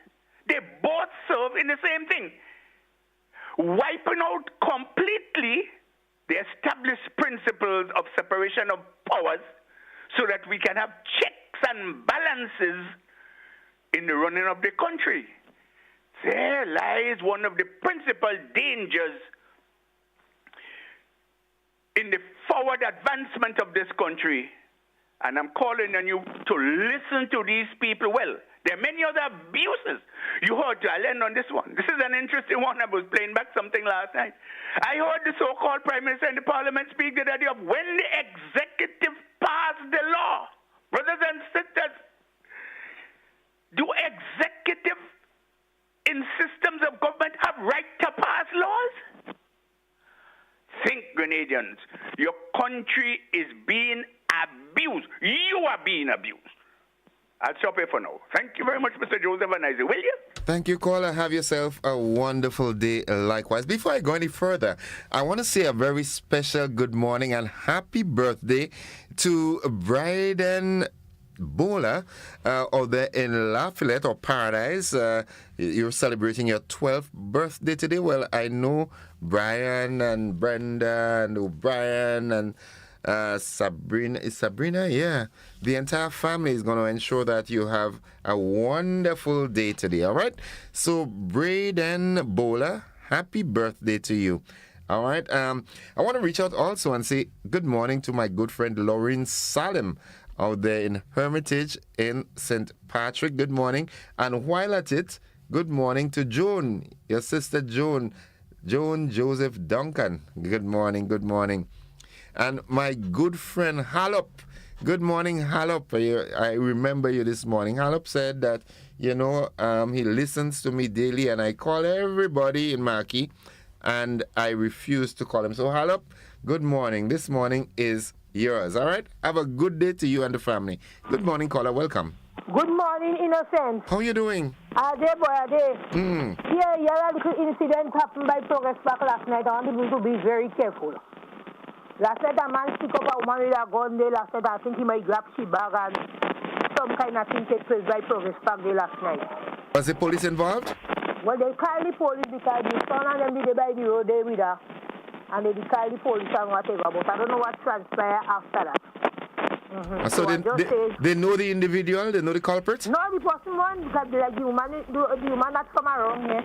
They both serve in the same thing, wiping out completely the established principles of separation of powers so that we can have checks and balances in the running of the country. There lies one of the principal dangers in the forward advancement of this country. And I'm calling on you to listen to these people well. There are many other abuses. You heard, I'll end on this one. This is an interesting one. I was playing back something last night. I heard the so-called Prime Minister in the Parliament speak the idea of when the executive passed the law. Brothers and sisters, do executive in systems of government have right to pass laws? Think, Grenadians, your country is being abused. You are being abused. I'll stop here for now. Thank you very much, Mr. Joseph, and Isaac. Will you? Thank you, caller. Have yourself a wonderful day likewise. Before I go any further, I want to say a very special good morning and happy birthday to Bryden Bola out there in Lafayette or Paradise. You're celebrating your 12th birthday today. Well, I know Brian and Brenda and O'Brien and Sabrina, yeah. The entire family is going to ensure that you have a wonderful day today, all right? So, Braden Bola, happy birthday to you. All right. I want to reach out also and say good morning to my good friend Lauren Salim out there in Hermitage in St. Patrick. Good morning. And while at it, good morning to Joan, your sister Joan Joseph Duncan. Good morning, good morning. And my good friend Halop. Good morning, Halop. I remember you this morning. Halop said that, he listens to me daily and I call everybody in Maki and I refuse to call him. So Halop, good morning. This morning is yours, all right? Have a good day to you and the family. Good morning, caller. Welcome. Good morning, Innocent. How are you doing? Here, a little incident happened by Progress Park last night. I want people to be very careful. Last night, a man stick up a woman with a gun there. Last night, I think he might grab she bag and some kind of thing take place by Progress Park Day last night. Was the police involved? Well, they called the police because the son and them did by the road there with her. And they called the police and whatever, but I don't know what transpired after that. So they know the individual, they know the culprit? No, the person one, because like the woman that's come around here.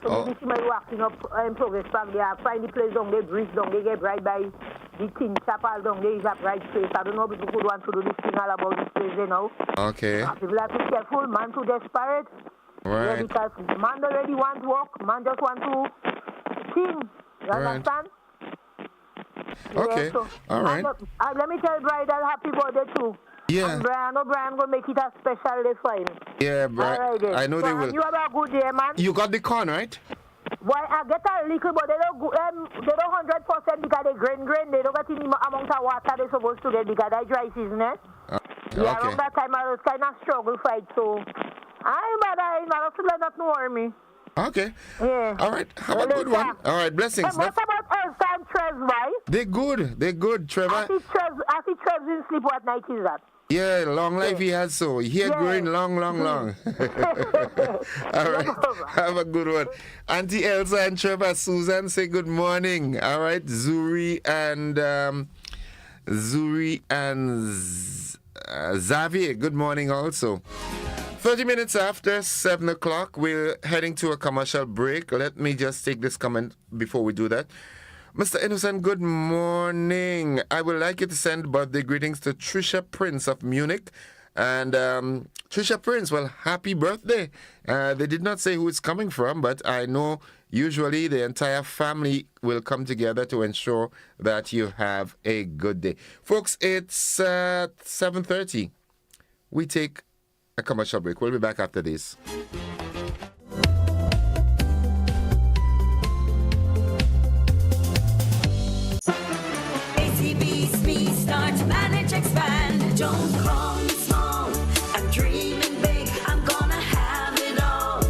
So maybe she might be walking up in Progress Park. They find the place down there, bridge down, they get right by the tin shop all down there is a right place. I don't know if people could want to do this thing all about this place, you know. Okay. People have to be careful, man too desperate. Right. Yeah, because man already want to work, man just want to sing. You understand? Okay. Yeah, so, all right. Let me tell Bridal happy birthday too. Yeah. And Brian gonna make it a special day for him. Yeah, Brian. Right, I know they will. You have a good day, man. You got the corn, right? Boy, I get a little, but they don't 100% because they grain. They don't get any amount of water they're supposed to get because they dry season, eh? Okay. Yeah, around that time I was kind of struggle fight, so I not to worry me. Okay. Yeah. All right. Have a good one. All right. Blessings. What about Elsa and Trev, right? They're good, Trevor. I see Trev didn't sleep. What night is that? Yeah, long life he has so. He had growing long. All right. Have a good one. Auntie Elsa and Trevor, Susan, say good morning. All right. Zuri and Xavier, good morning also. 30 minutes after 7 o'clock, we're heading to a commercial break. Let me just take this comment before we do that. Mr. Innocent, good morning. I would like you to send birthday greetings to Trisha Prince of Munich. And Trisha Prince, well, happy birthday. They did not say who it's coming from, but I know usually the entire family will come together to ensure that you have a good day. Folks, it's 7:30. We take a commercial break. We'll be back after this. Start, manage, expand. Don't call me small. I'm dreaming big. I'm gonna have it all.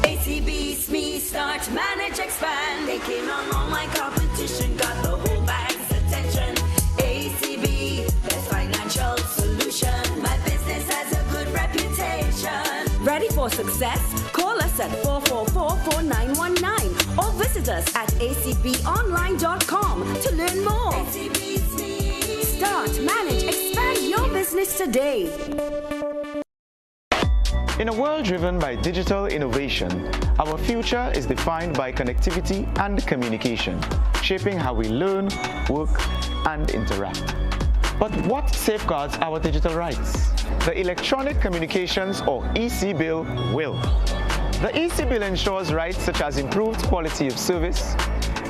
ACB's me. Start, manage, expand. Taking on all my competition. Got the whole bag's attention. ACB, best financial solution. My business has a good reputation. Ready for success? Call us at 444-4919 or visit us at acbonline.com to learn more. ACB's me. Start, manage, expand your business today. In a world driven by digital innovation, our future is defined by connectivity and communication, shaping how we learn, work, and interact. But what safeguards our digital rights? The Electronic Communications or EC Bill will. The EC Bill ensures rights such as improved quality of service,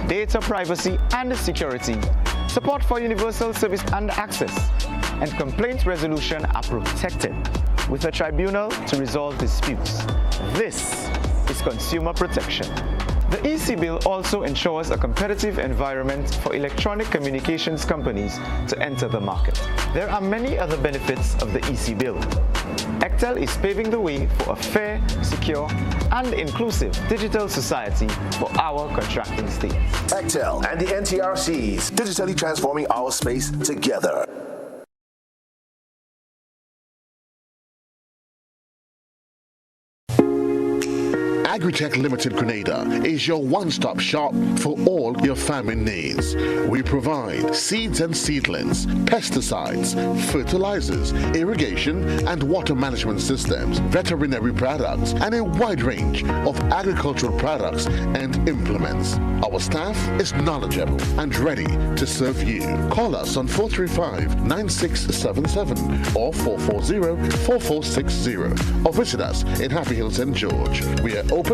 data privacy and security, support for universal service and access, and complaint resolution are protected with a tribunal to resolve disputes. This is consumer protection. The EC Bill also ensures a competitive environment for electronic communications companies to enter the market. There are many other benefits of the EC Bill. Ectel is paving the way for a fair, secure, and inclusive digital society for our contracting states. Ectel and the NTRCs, digitally transforming our space together. Agritech Limited Grenada is your one-stop shop for all your farming needs. We provide seeds and seedlings, pesticides, fertilizers, irrigation and water management systems, veterinary products, and a wide range of agricultural products and implements. Our staff is knowledgeable and ready to serve you. Call us on 435-9677 or 440-4460 or visit us in Happy Hill, St. George. We are open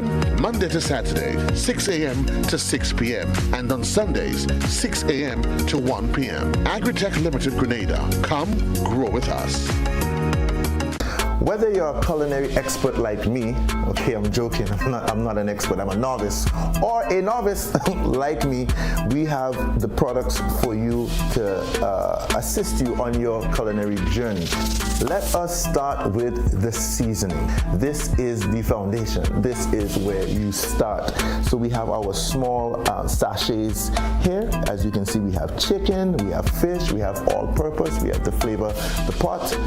Monday to Saturday, 6 a.m. to 6 p.m. and on Sundays, 6 a.m. to 1 p.m. Agritech Limited Grenada. Come grow with us. Whether you're a culinary expert like me, okay, I'm joking, I'm not an expert, I'm a novice, or a novice like me, we have the products for you to assist you on your culinary journey. Let us start with the seasoning. This is the foundation. This is where you start. So we have our small sachets here. As you can see, we have chicken, we have fish, we have all-purpose, we have the flavor the pot.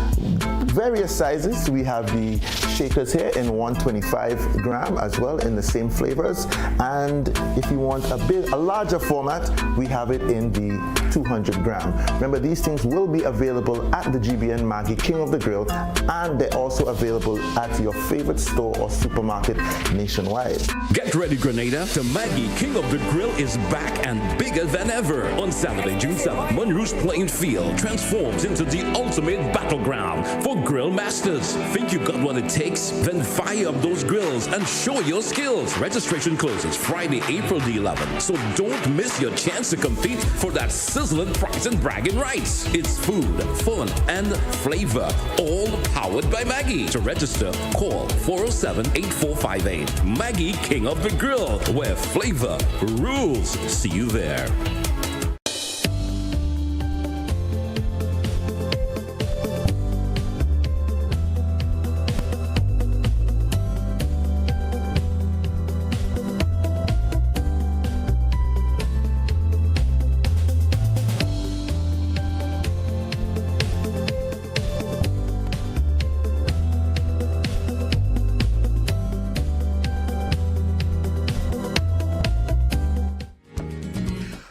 various sizes. We have the shakers here in 125 gram as well in the same flavors. And if you want a larger format, we have it in the 200 gram. Remember, these things will be available at the GBN Maggie King of the Grill, and they're also available at your favorite store or supermarket nationwide. Get ready, Grenada. The Maggie King of the Grill is back and bigger than ever. On Saturday, June 7th, Monroe's playing field transforms into the ultimate battleground for grill masters. Think you got what it takes? Then fire up those grills and show your skills. Registration closes Friday, April the 11th, so don't miss your chance to compete for that sizzling prize and bragging rights. It's food, fun, and flavor, all powered by Maggie. To register, call 407-8458. Maggie King of the Grill, where flavor rules. See you there.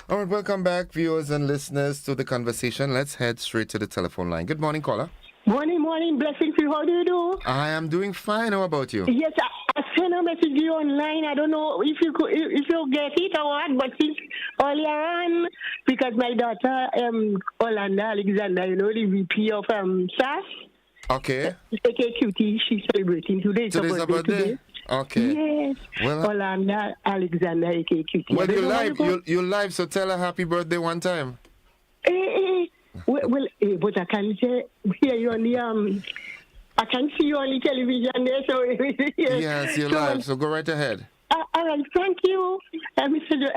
All right, welcome back, viewers and listeners, to the conversation. Let's head straight to the telephone line. Good morning, caller. Morning, blessings to you. How do you do? I am doing fine. How about you? Yes, I sent a message to you online. I don't know if you get it or what, but since earlier on, because my daughter, Orlando Alexander, the VP of SAS. Okay. AKQT, she's celebrating today. Today's her birthday? Today. Okay. Yes. Well, Orlando Alexander, AKQT. Well, you live, so tell her happy birthday one time. But I can't hear you on the I can see you on the television there, so yes, you're live, so go right ahead. All right, thank you, Mr.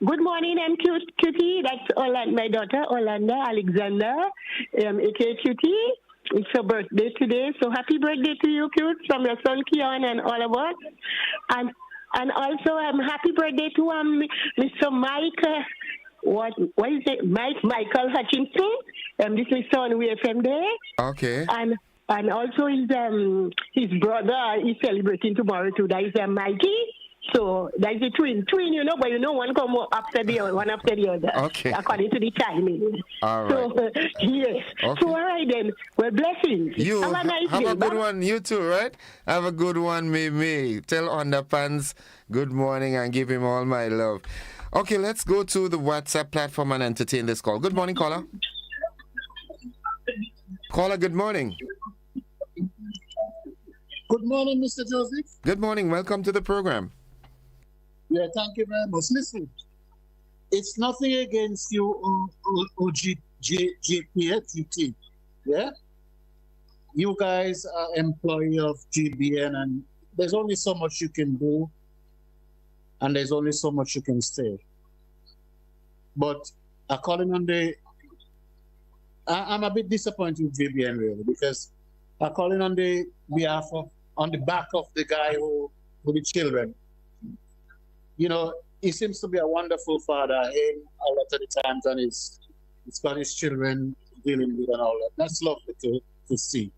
Good morning, QT. That's my daughter, Orlando Alexander, AKQT. It's her birthday today, so happy birthday to you, Cute, from your son Keon and all of us. And also, happy birthday to Mr. Mike. What is it? Michael Hutchinson. This is son WFM Day. Okay. And also his brother is celebrating tomorrow too. That is Mikey. So that's a twin, but one come after the other, one after the other. Okay. According to the timing. All right. So yes. Okay. So all right then. Well, blessings. You have a nice have day. a good one. You too, right? Have a good one, me. Tell Underpants good morning and give him all my love. Okay, let's go to the WhatsApp platform and entertain this call. Good morning, caller. Caller, good morning. Good morning, Mr. Joseph. Good morning. Welcome to the program. Yeah, thank you very much. Listen, it's nothing against you or GPT. Yeah? You guys are employee of GBN, and there's only so much you can do, and there's only so much you can say. But according on I'm a bit disappointed with GBN really, because according on on the back of the guy who the children, he seems to be a wonderful father. Him a lot of the times, and he's got his children dealing with and all that. That's lovely to see.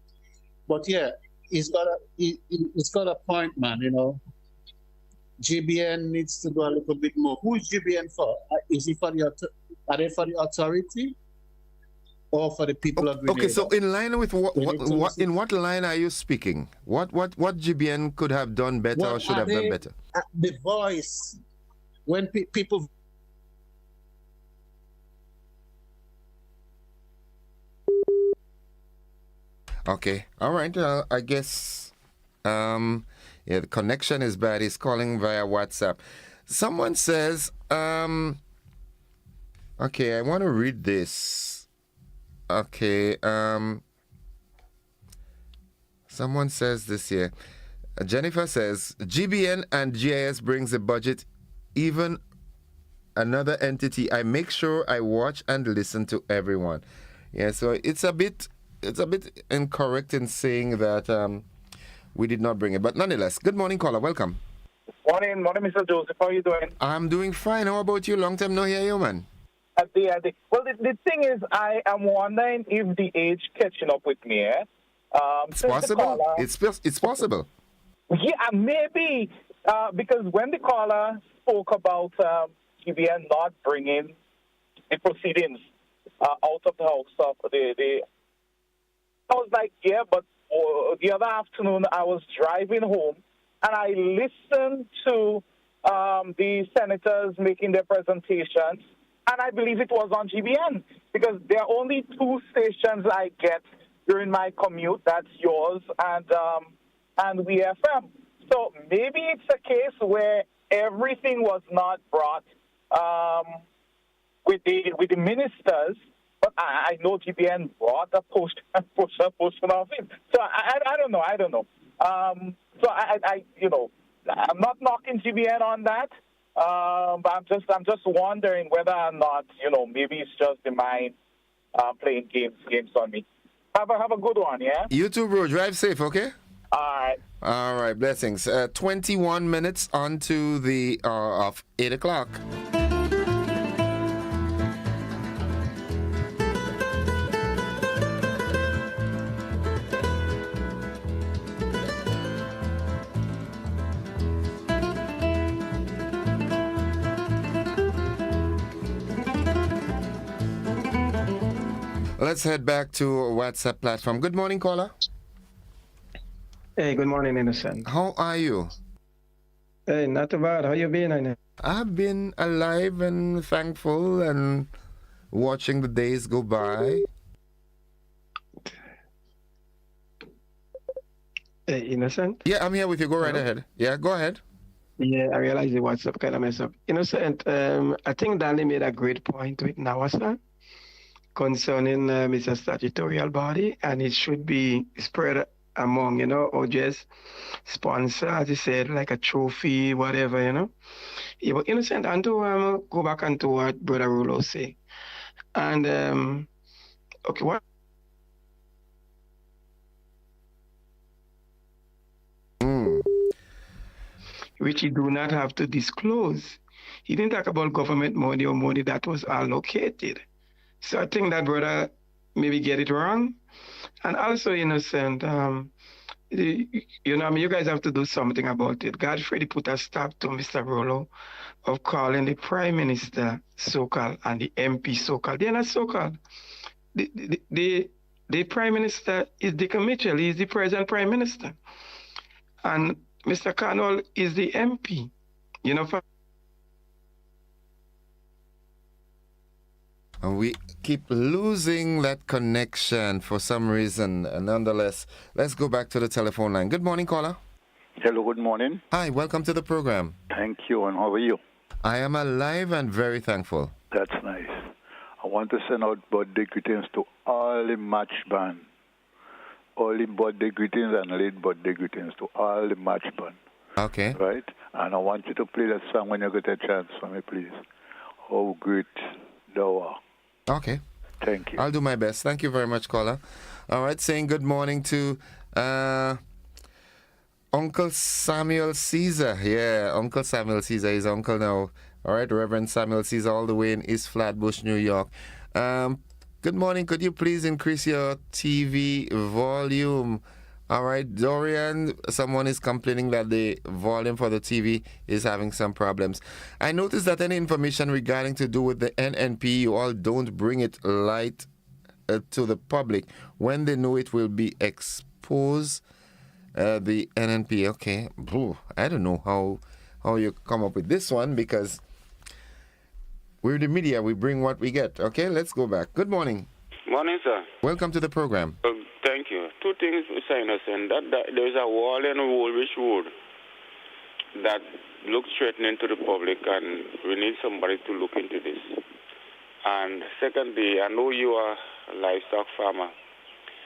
But yeah, he's got a point, man. GBN needs to do a little bit more. Who is GBN for? Is it are they for the authority or for the people of Grenada? Okay, so in line with what line are you speaking? What GBN could have done better or should have done better? The voice when people. Okay, all right. I guess the connection is bad. He's calling via WhatsApp. Someone says, okay, I want to read this. Okay, someone says this here. Jennifer says, GBN and GIS brings the budget, even another entity. I make sure I watch and listen to everyone. Yeah, so it's a bit incorrect in saying that we did not bring it. But nonetheless, good morning, caller. Welcome. Morning, Mr. Joseph. How are you doing? I'm doing fine. How about you? Long time no hear you, man. Well, the thing is, I am wondering if the age catching up with me, It's possible. It's possible. Yeah, maybe because when the caller spoke about GBN not bringing the proceedings out of the house of I was like, yeah, but the other afternoon I was driving home and I listened to the senators making their presentations, and I believe it was on GBN because there are only two stations I get during my commute. That's yours and WFM. So maybe it's a case where everything was not brought with the ministers, but I know GBN brought a portion of it. So I don't know. So I I'm not knocking GBN on that, but I'm just wondering whether or not maybe it's just the mind playing games on me. Have a good one, yeah. You too, bro. Drive safe, okay? All right, blessings. 21 minutes on to the of 8 o'clock. Let's head back to WhatsApp platform. Good morning, caller. Hey, good morning, Innocent. How are you? Hey, not too bad. How you been, Innocent? I've been alive and thankful and watching the days go by. Hey, Innocent? Yeah, I'm here with you. Go right ahead. Yeah, go ahead. Yeah, I realize the WhatsApp kind of mess up. Innocent, I think Danny made a great point with Nawasa concerning Mr. Statutorial body, and it should be spread among, OJ's sponsor, as he said, like a trophy, whatever, Yeah, but Innocent, and to go back and to what Brother Rulo say. And, okay, what? Which he do not have to disclose. He didn't talk about government money or money that was allocated. So I think that brother maybe get it wrong. And also, Innocent, you guys have to do something about it. Godfrey put a stop to Mr. Rollo of calling the Prime Minister so-called and the MP so-called. They're not so-called. The Prime Minister is Dick Mitchell. He's the present Prime Minister. And Mr. Connell is the MP. And we keep losing that connection for some reason. And nonetheless, let's go back to the telephone line. Good morning, caller. Hello, good morning. Hi, welcome to the program. Thank you, and how are you? I am alive and very thankful. That's nice. I want to send out birthday greetings to all the match band. All the birthday greetings and late birthday greetings to all the match band. Okay. Right? And I want you to play that song when you get a chance for me, please. Oh, great thou art. Okay. Thank you. I'll do my best. Thank you very much, caller. All right, saying good morning to Uncle Samuel Caesar. Yeah, Uncle Samuel Caesar is uncle now. All right, Reverend Samuel Caesar, all the way in East Flatbush, New York. Good morning. Could you please increase your TV volume? All right, Dorian, someone is complaining that the volume for the TV is having some problems. I noticed that any information regarding to do with the NNP, you all don't bring it light to the public when they know it will be exposed. The NNP, okay. I don't know how you come up with this one because we're the media. We bring what we get. Okay, let's go back. Good morning. Morning, sir. Welcome to the program. Thank you. Two things, Mr. Innocent. That there's a wall in Woolwich Road that looks threatening to the public, and we need somebody to look into this. And secondly, I know you are a livestock farmer.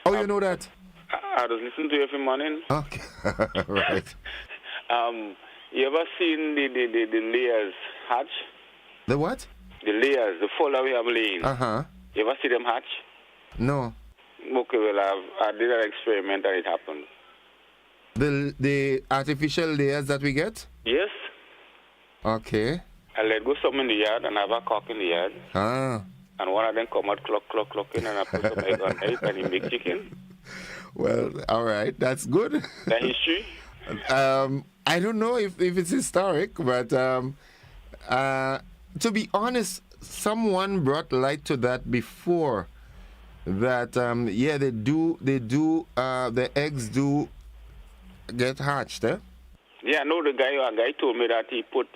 Oh, you know that? I just listen to you every morning. Okay. Right. You ever seen the layers hatch? The what? The layers, the fall that we have laying. Uh-huh. You ever see them hatch? No. Okay, well, I did an experiment and it happened. The artificial layers that we get? Yes. Okay. I let go some in the yard and I have a cock in the yard. Ah. And one of them come out clucking and I put some egg on it and he make chicken. Well, all right, that's good. The history? I don't know if it's historic, but to be honest, someone brought light to that before. That yeah, they do. The eggs do get hatched, eh? Yeah, I know a guy told me that he put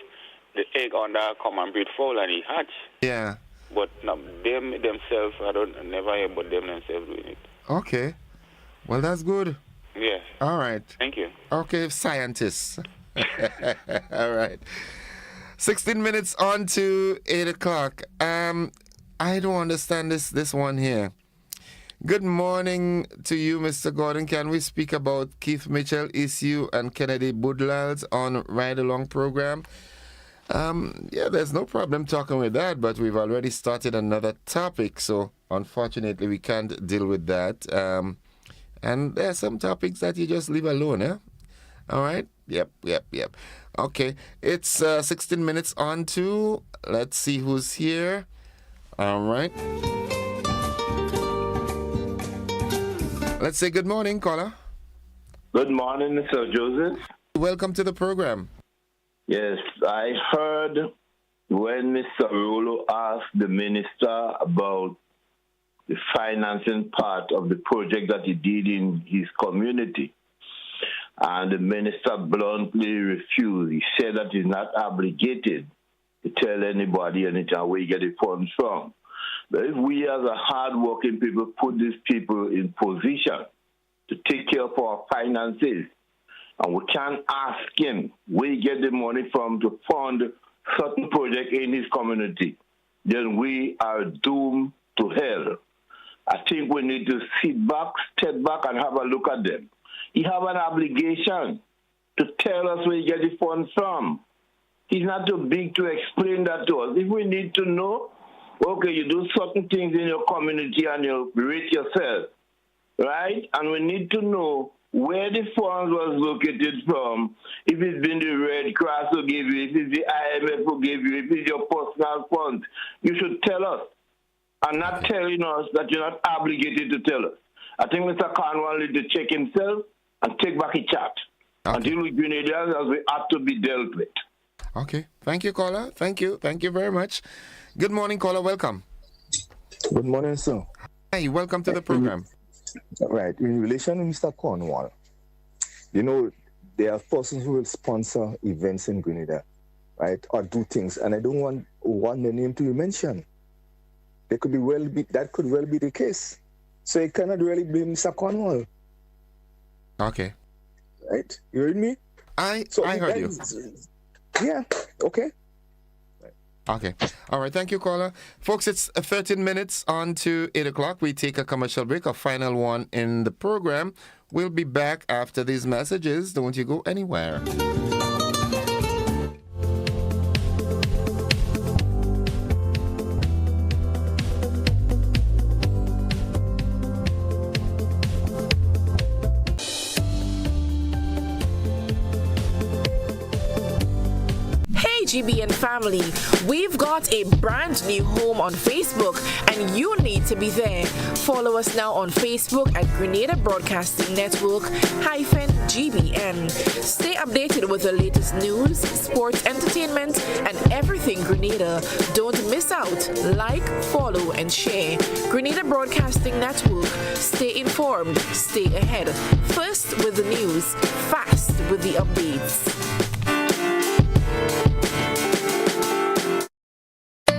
the egg on the common breed fowl and he hatched. Yeah. But not them themselves, I never hear about them themselves doing it. Okay. Well, that's good. Yeah. All right. Thank you. Okay, scientists. All right. 16 minutes on to 8 o'clock. I don't understand this one here. Good morning to you, Mr. Gordon. Can we speak about Keith Mitchell issue and Kennedy Budlal's on Ride Along program? Yeah, there's no problem talking with that, but we've already started another topic, so unfortunately we can't deal with that. And there are some topics that you just leave alone, eh? All right? Yep. Okay, it's 16 minutes on to, let's see who's here. All right. Let's say good morning, caller. Good morning, Mr. Joseph. Welcome to the program. Yes, I heard when Mr. Rolo asked the minister about the financing part of the project that he did in his community. And the minister bluntly refused. He said that he's not obligated to tell anybody anytime where you get the funds from. But if we as a hard-working people put these people in position to take care of our finances, and we can't ask him where he get the money from to fund certain project in his community, then we are doomed to hell. I think we need to sit back, step back, and have a look at them. He have an obligation to tell us where he get the funds from. He's not too big to explain that to us. If we need to know, okay, you do certain things in your community and you rate yourself, right? And we need to know where the funds was located from, if it's been the Red Cross who gave you, if it's the IMF who gave you, if it's your personal funds. You should tell us and not telling us that you're not obligated to tell us. I think Mr. Cornwall need to check himself and take back his chat and deal with Grenadians as we have to be dealt with. Okay. Thank you, caller. Thank you. Thank you very much. Good morning, caller. Welcome. Good morning, sir. Hey, welcome to the program. Right. In relation to Mr. Cornwall, you know, there are persons who will sponsor events in Grenada, right, or do things, and I don't want the name to be mentioned. That could well be the case. So you cannot really blame Mr. Cornwall. Okay. Right? You heard me? I heard you. Yeah. Okay. Okay. All right. Thank you, caller. Folks, it's 13 minutes on to 8 o'clock. We take a commercial break, a final one in the program. We'll be back after these messages. Don't you go anywhere. GBN family, we've got a brand new home on Facebook and you need to be there. Follow us now on Facebook at Grenada Broadcasting Network -GBN. Stay updated with the latest news, sports, entertainment, and everything Grenada. Don't miss out. Like, follow, and share. Grenada Broadcasting Network. Stay informed, stay ahead. First with the news, fast with the updates.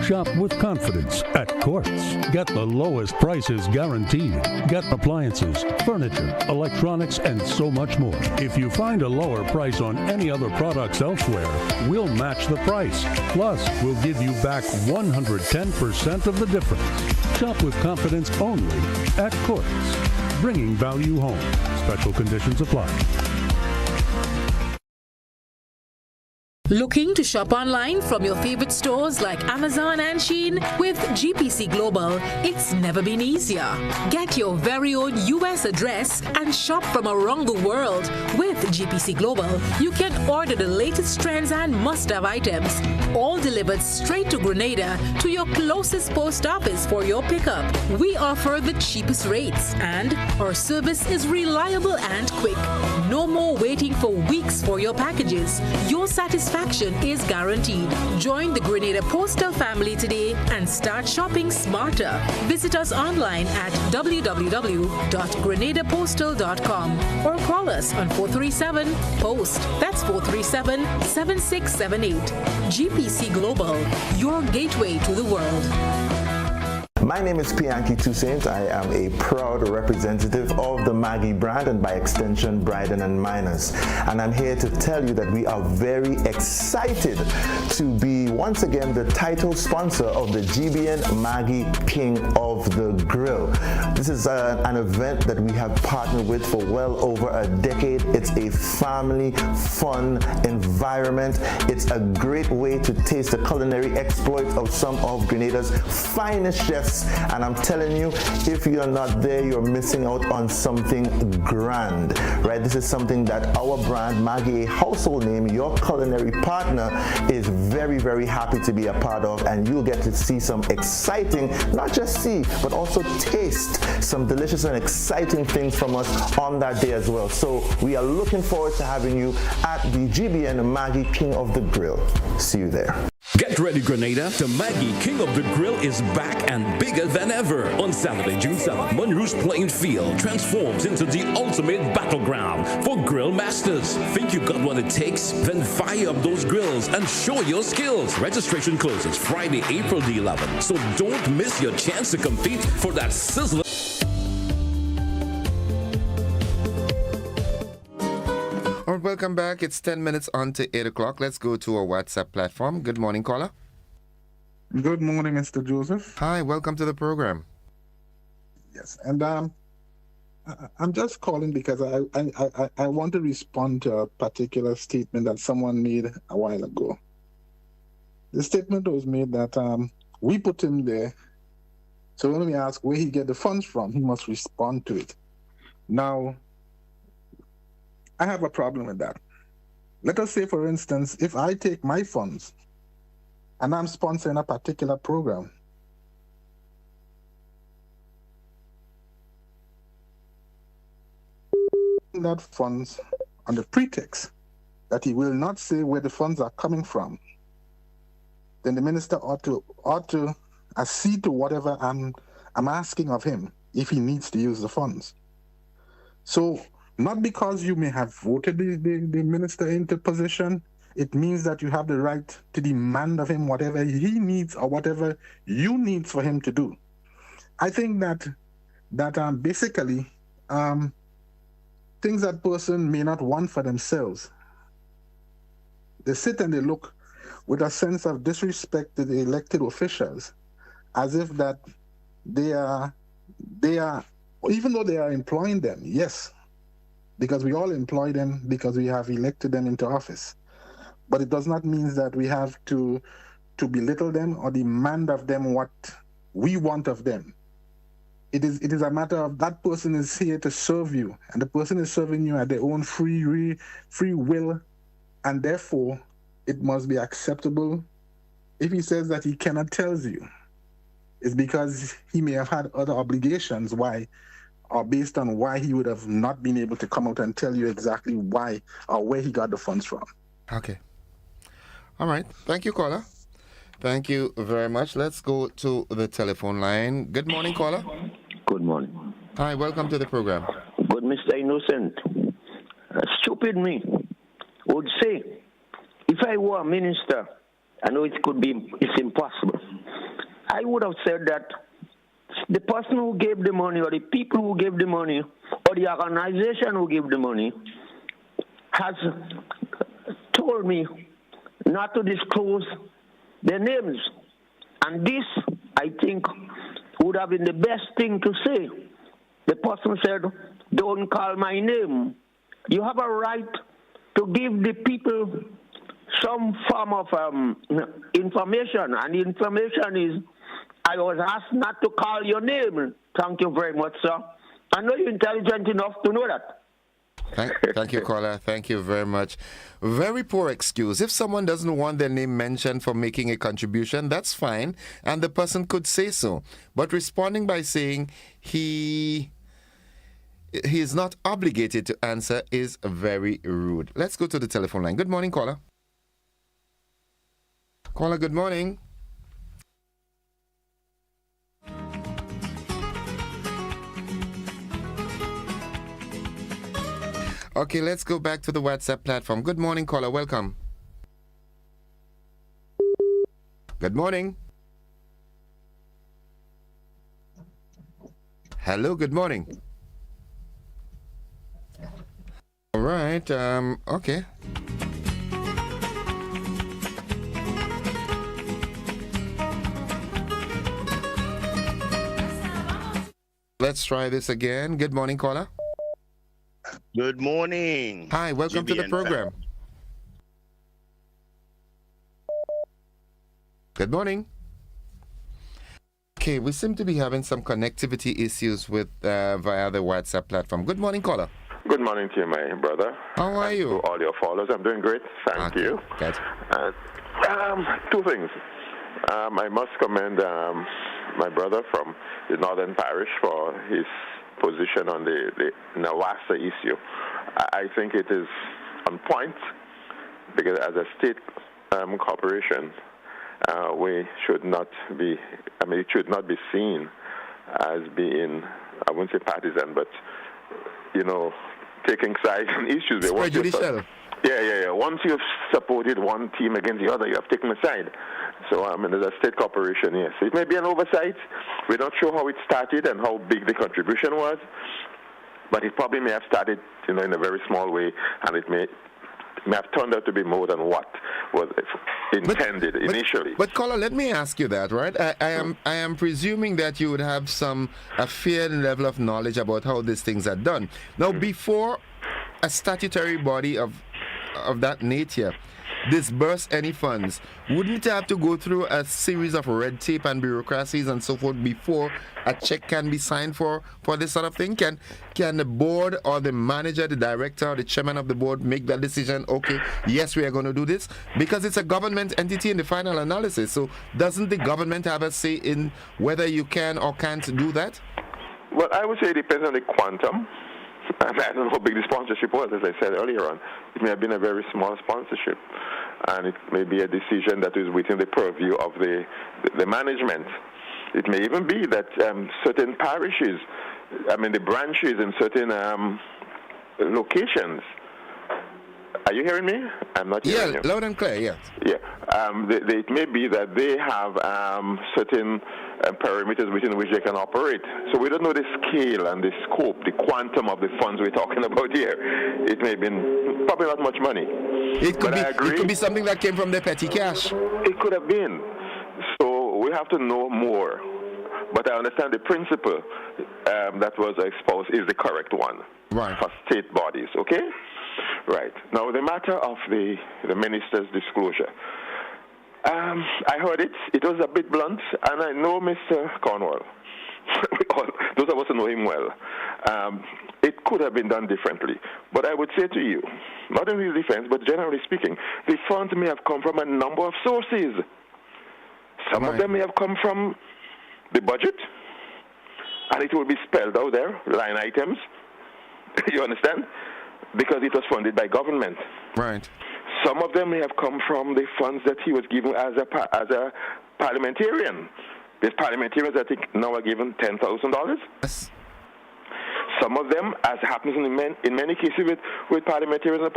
Shop with confidence at Quartz. Get the lowest prices guaranteed. Get appliances, furniture, electronics, and so much more. If you find a lower price on any other products elsewhere, we'll match the price. Plus, we'll give you back 110% of the difference. Shop with confidence only at Quartz. Bringing value home. Special conditions apply. Looking to shop online from your favorite stores like Amazon and Shein? With GPC Global, it's never been easier. Get your very own US address and shop from around the world. With GPC Global, you can order the latest trends and must-have items, all delivered straight to Grenada to your closest post office for your pickup. We offer the cheapest rates and our service is reliable and quick. No more waiting for weeks for your packages. Your satisfaction is guaranteed. Join the Grenada Postal family today and start shopping smarter. Visit us online at www.grenadapostal.com or call us on 437-POST. That's 437-7678. GPC Global, your gateway to the world. My name is Pianki Toussaint. I am a proud representative of the Maggie brand and by extension Bryden and Miners. And I'm here to tell you that we are very excited to be once again the title sponsor of the GBN Maggie King of the Grill. This is an event that we have partnered with for well over a decade. It's a family fun environment. It's a great way to taste the culinary exploits of some of Grenada's finest chefs. And I'm telling you, if you're not there, you're missing out on something grand, right? This is something that our brand, Maggie, a household name, your culinary partner, is very, very happy to be a part of. And you'll get to see some exciting, not just see, but also taste some delicious and exciting things from us on that day as well. So we are looking forward to having you at the GBN Maggie King of the Grill. See you there. Get ready, Grenada. The Maggie King of the Grill is back and bigger than ever. On Saturday, June 7th, Monroe's playing field transforms into the ultimate battleground for grill masters. Think you got what it takes? Then fire up those grills and show your skills. Registration closes Friday, April the 11th. So don't miss your chance to compete for that sizzler. All right, welcome back. It's 10 minutes on to 8 o'clock. Let's go to our WhatsApp platform. Good morning, caller. Good morning, Mr. Joseph. Hi, welcome to the program. Yes, and I'm just calling because I want to respond to a particular statement that someone made a while ago. The statement was made that we put him there, so when we ask where he get the funds from, he must respond to it. Now, I have a problem with that. Let us say, for instance, if I take my funds and I'm sponsoring a particular program, that funds on the pretext that he will not say where the funds are coming from, then the minister ought to accede to whatever I'm asking of him if he needs to use the funds. So, not because you may have voted the minister into position, it means that you have the right to demand of him whatever he needs or whatever you need for him to do. I think that basically things that person may not want for themselves, they sit and they look with a sense of disrespect to the elected officials, as if that they are, even though they are employing them, yes, because we all employ them because we have elected them into office. But it does not mean that we have to belittle them or demand of them what we want of them. It is a matter of that person is here to serve you, and the person is serving you at their own free will, and therefore it must be acceptable. If he says that he cannot tell you, it's because he may have had other obligations or based on why he would have not been able to come out and tell you exactly why or where he got the funds from. Okay. All right. Thank you, caller. Thank you very much. Let's go to the telephone line. Good morning, caller. Good morning. Hi, welcome to the program. But Mr. Innocent, stupid me would say, if I were a minister, I know it's impossible. I would have said that the person who gave the money or the people who gave the money or the organization who gave the money has told me not to disclose their names. And this, I think, would have been the best thing to say. The person said, don't call my name. You have a right to give the people some form of information. And the information is, I was asked not to call your name. Thank you very much, sir. I know you're intelligent enough to know that. Thank you, caller. Thank you very much. Very poor excuse. If someone doesn't want their name mentioned for making a contribution, that's fine, and the person could say so. But responding by saying he is not obligated to answer is very rude. Let's go to the telephone line. Good morning, caller. Caller, good morning. Okay, let's go back to the WhatsApp platform. Good morning, caller. Welcome. Good morning. Hello, good morning. All right, okay. Let's try this again. Good morning, caller. Good morning. Hi, welcome to the program. Good morning. Okay, we seem to be having some connectivity issues with via the WhatsApp platform. Good morning, caller. Good morning to you, my brother. How are you? To all your followers, I'm doing great. Thank you. Good. Two things. I must commend my brother from the Northern Parish for his position on the Nawasa issue. I think it is on point because as a state corporation, we should not be, it should not be seen as being, I wouldn't say partisan, but, taking sides on issues. It's prejudicial. Yeah. Once you've supported one team against the other, you have taken a side. So, as a state corporation, yes. It may be an oversight. We're not sure how it started and how big the contribution was, but it probably may have started, in a very small way, and it may have turned out to be more than what was intended initially. But caller, let me ask you that, right? I am presuming that you would have a fair level of knowledge about how these things are done. Now, before a statutory body of that nature disburse any funds, wouldn't it have to go through a series of red tape and bureaucracies and so forth before a check can be signed for this sort of thing? Can the board or the manager, the director, or the chairman of the board make that decision, okay, yes, we are going to do this? Because it's a government entity in the final analysis. So doesn't the government have a say in whether you can or can't do that? Well, I would say it depends on the quantum. I don't know how big the sponsorship was, as I said earlier on. It may have been a very small sponsorship, and it may be a decision that is within the purview of the management. It may even be that certain parishes, the branches in certain locations. Are you hearing me? I'm not hearing you. Yeah, loud and clear, yes. Yeah. It may be that they have certain parameters within which they can operate. So we don't know the scale and the scope, the quantum of the funds we're talking about here. It may have been probably not much money. It could be something that came from the petty cash. It could have been. So we have to know more. But I understand the principle that was exposed is the correct one for state bodies, okay? Right. Now, the matter of the minister's disclosure. I heard it. It was a bit blunt, and I know Mr. Cornwall. Those of us who know him well. It could have been done differently. But I would say to you, not in his defense, but generally speaking, the funds may have come from a number of sources. Some of them may have come from the budget, and it will be spelled out there, line items. You understand? Because it was funded by government. Right. Some of them may have come from the funds that he was given as a parliamentarian. There's parliamentarians that I think now are given $10,000. Yes. Some of them, as happens in many cases with parliamentarians and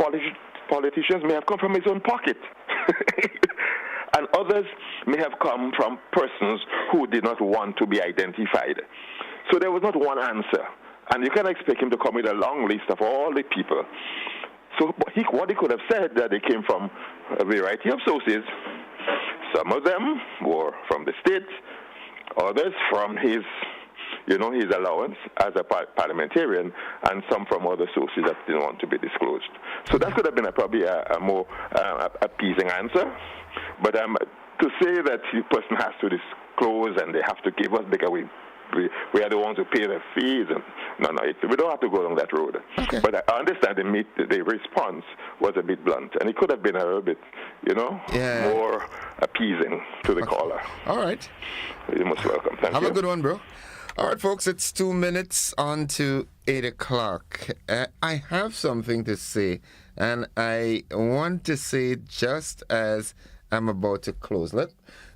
politicians, may have come from his own pocket. And others may have come from persons who did not want to be identified. So there was not one answer. And you can expect him to come with a long list of all the people. So what he could have said that they came from a variety of sources. Some of them were from the state, others from his his allowance as a parliamentarian and some from other sources that didn't want to be disclosed. So that could have been probably a more appeasing answer. But to say that the person has to disclose and they have to give us because we are the ones who pay the fees. And no, we don't have to go down that road. Okay. But I understand the response was a bit blunt, and it could have been a little bit, more appeasing to the caller. All right. You're most welcome. Thank you. Have a good one, bro. All right, folks, it's 2 minutes on to 8 o'clock. I have something to say, and I want to say it just as I'm about to close.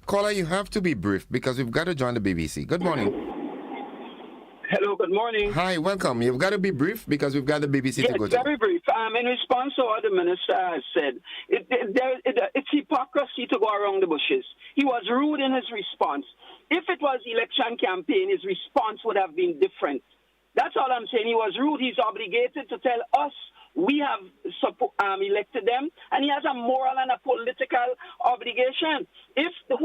Caller, you have to be brief because we've got to join the BBC. Good morning. Hello, good morning. Hi, welcome. You've got to be brief because we've got the BBC to go to. Yes, very brief. In response to what the minister has said, it's hypocrisy to go around the bushes. He was rude in his response. If it was election campaign, his response would have been different. That's all I'm saying. He was rude. He's obligated to tell us we have elected them, and he has a moral and a political obligation. If the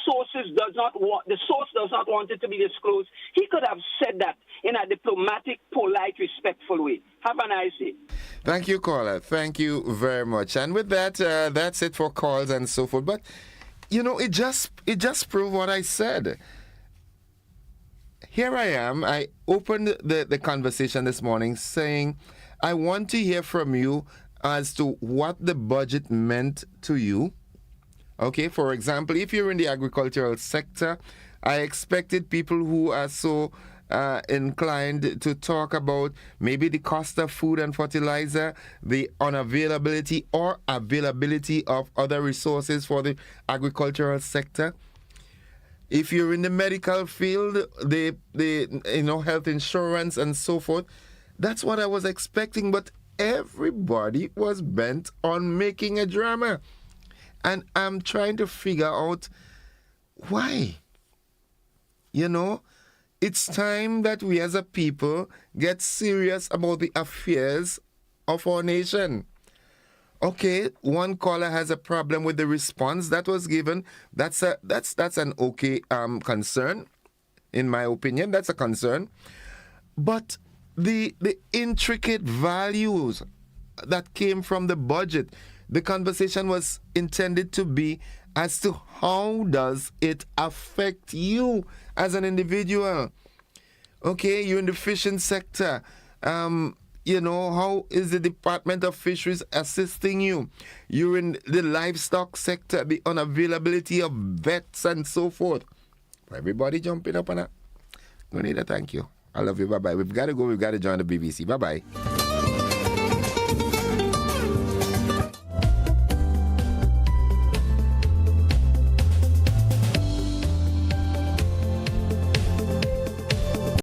source does not want it to be disclosed, he could have said that in a diplomatic, polite, respectful way. Have a nice day. Thank you, caller. Thank you very much. And with that, that's it for calls and so forth. But it just proved what I said. Here I am. I opened the conversation this morning saying, I want to hear from you as to what the budget meant to you. Okay, for example, if you're in the agricultural sector, I expected people who are so inclined to talk about maybe the cost of food and fertilizer, the unavailability or availability of other resources for the agricultural sector. If you're in the medical field, the health insurance and so forth, that's what I was expecting, but everybody was bent on making a drama. And I'm trying to figure out why. It's time that we as a people get serious about the affairs of our nation. Okay, one caller has a problem with the response that was given. That's an okay concern, in my opinion. That's a concern. But the intricate values that came from the budget, the conversation was intended to be as to how does it affect you as an individual. Okay, you're in the fishing sector. How is the Department of Fisheries assisting you? You're in the livestock sector, the unavailability of vets and so forth. Everybody jumping up on that. Grenada, thank you. I love you. Bye-bye. We've got to go. We've got to join the BBC. Bye-bye.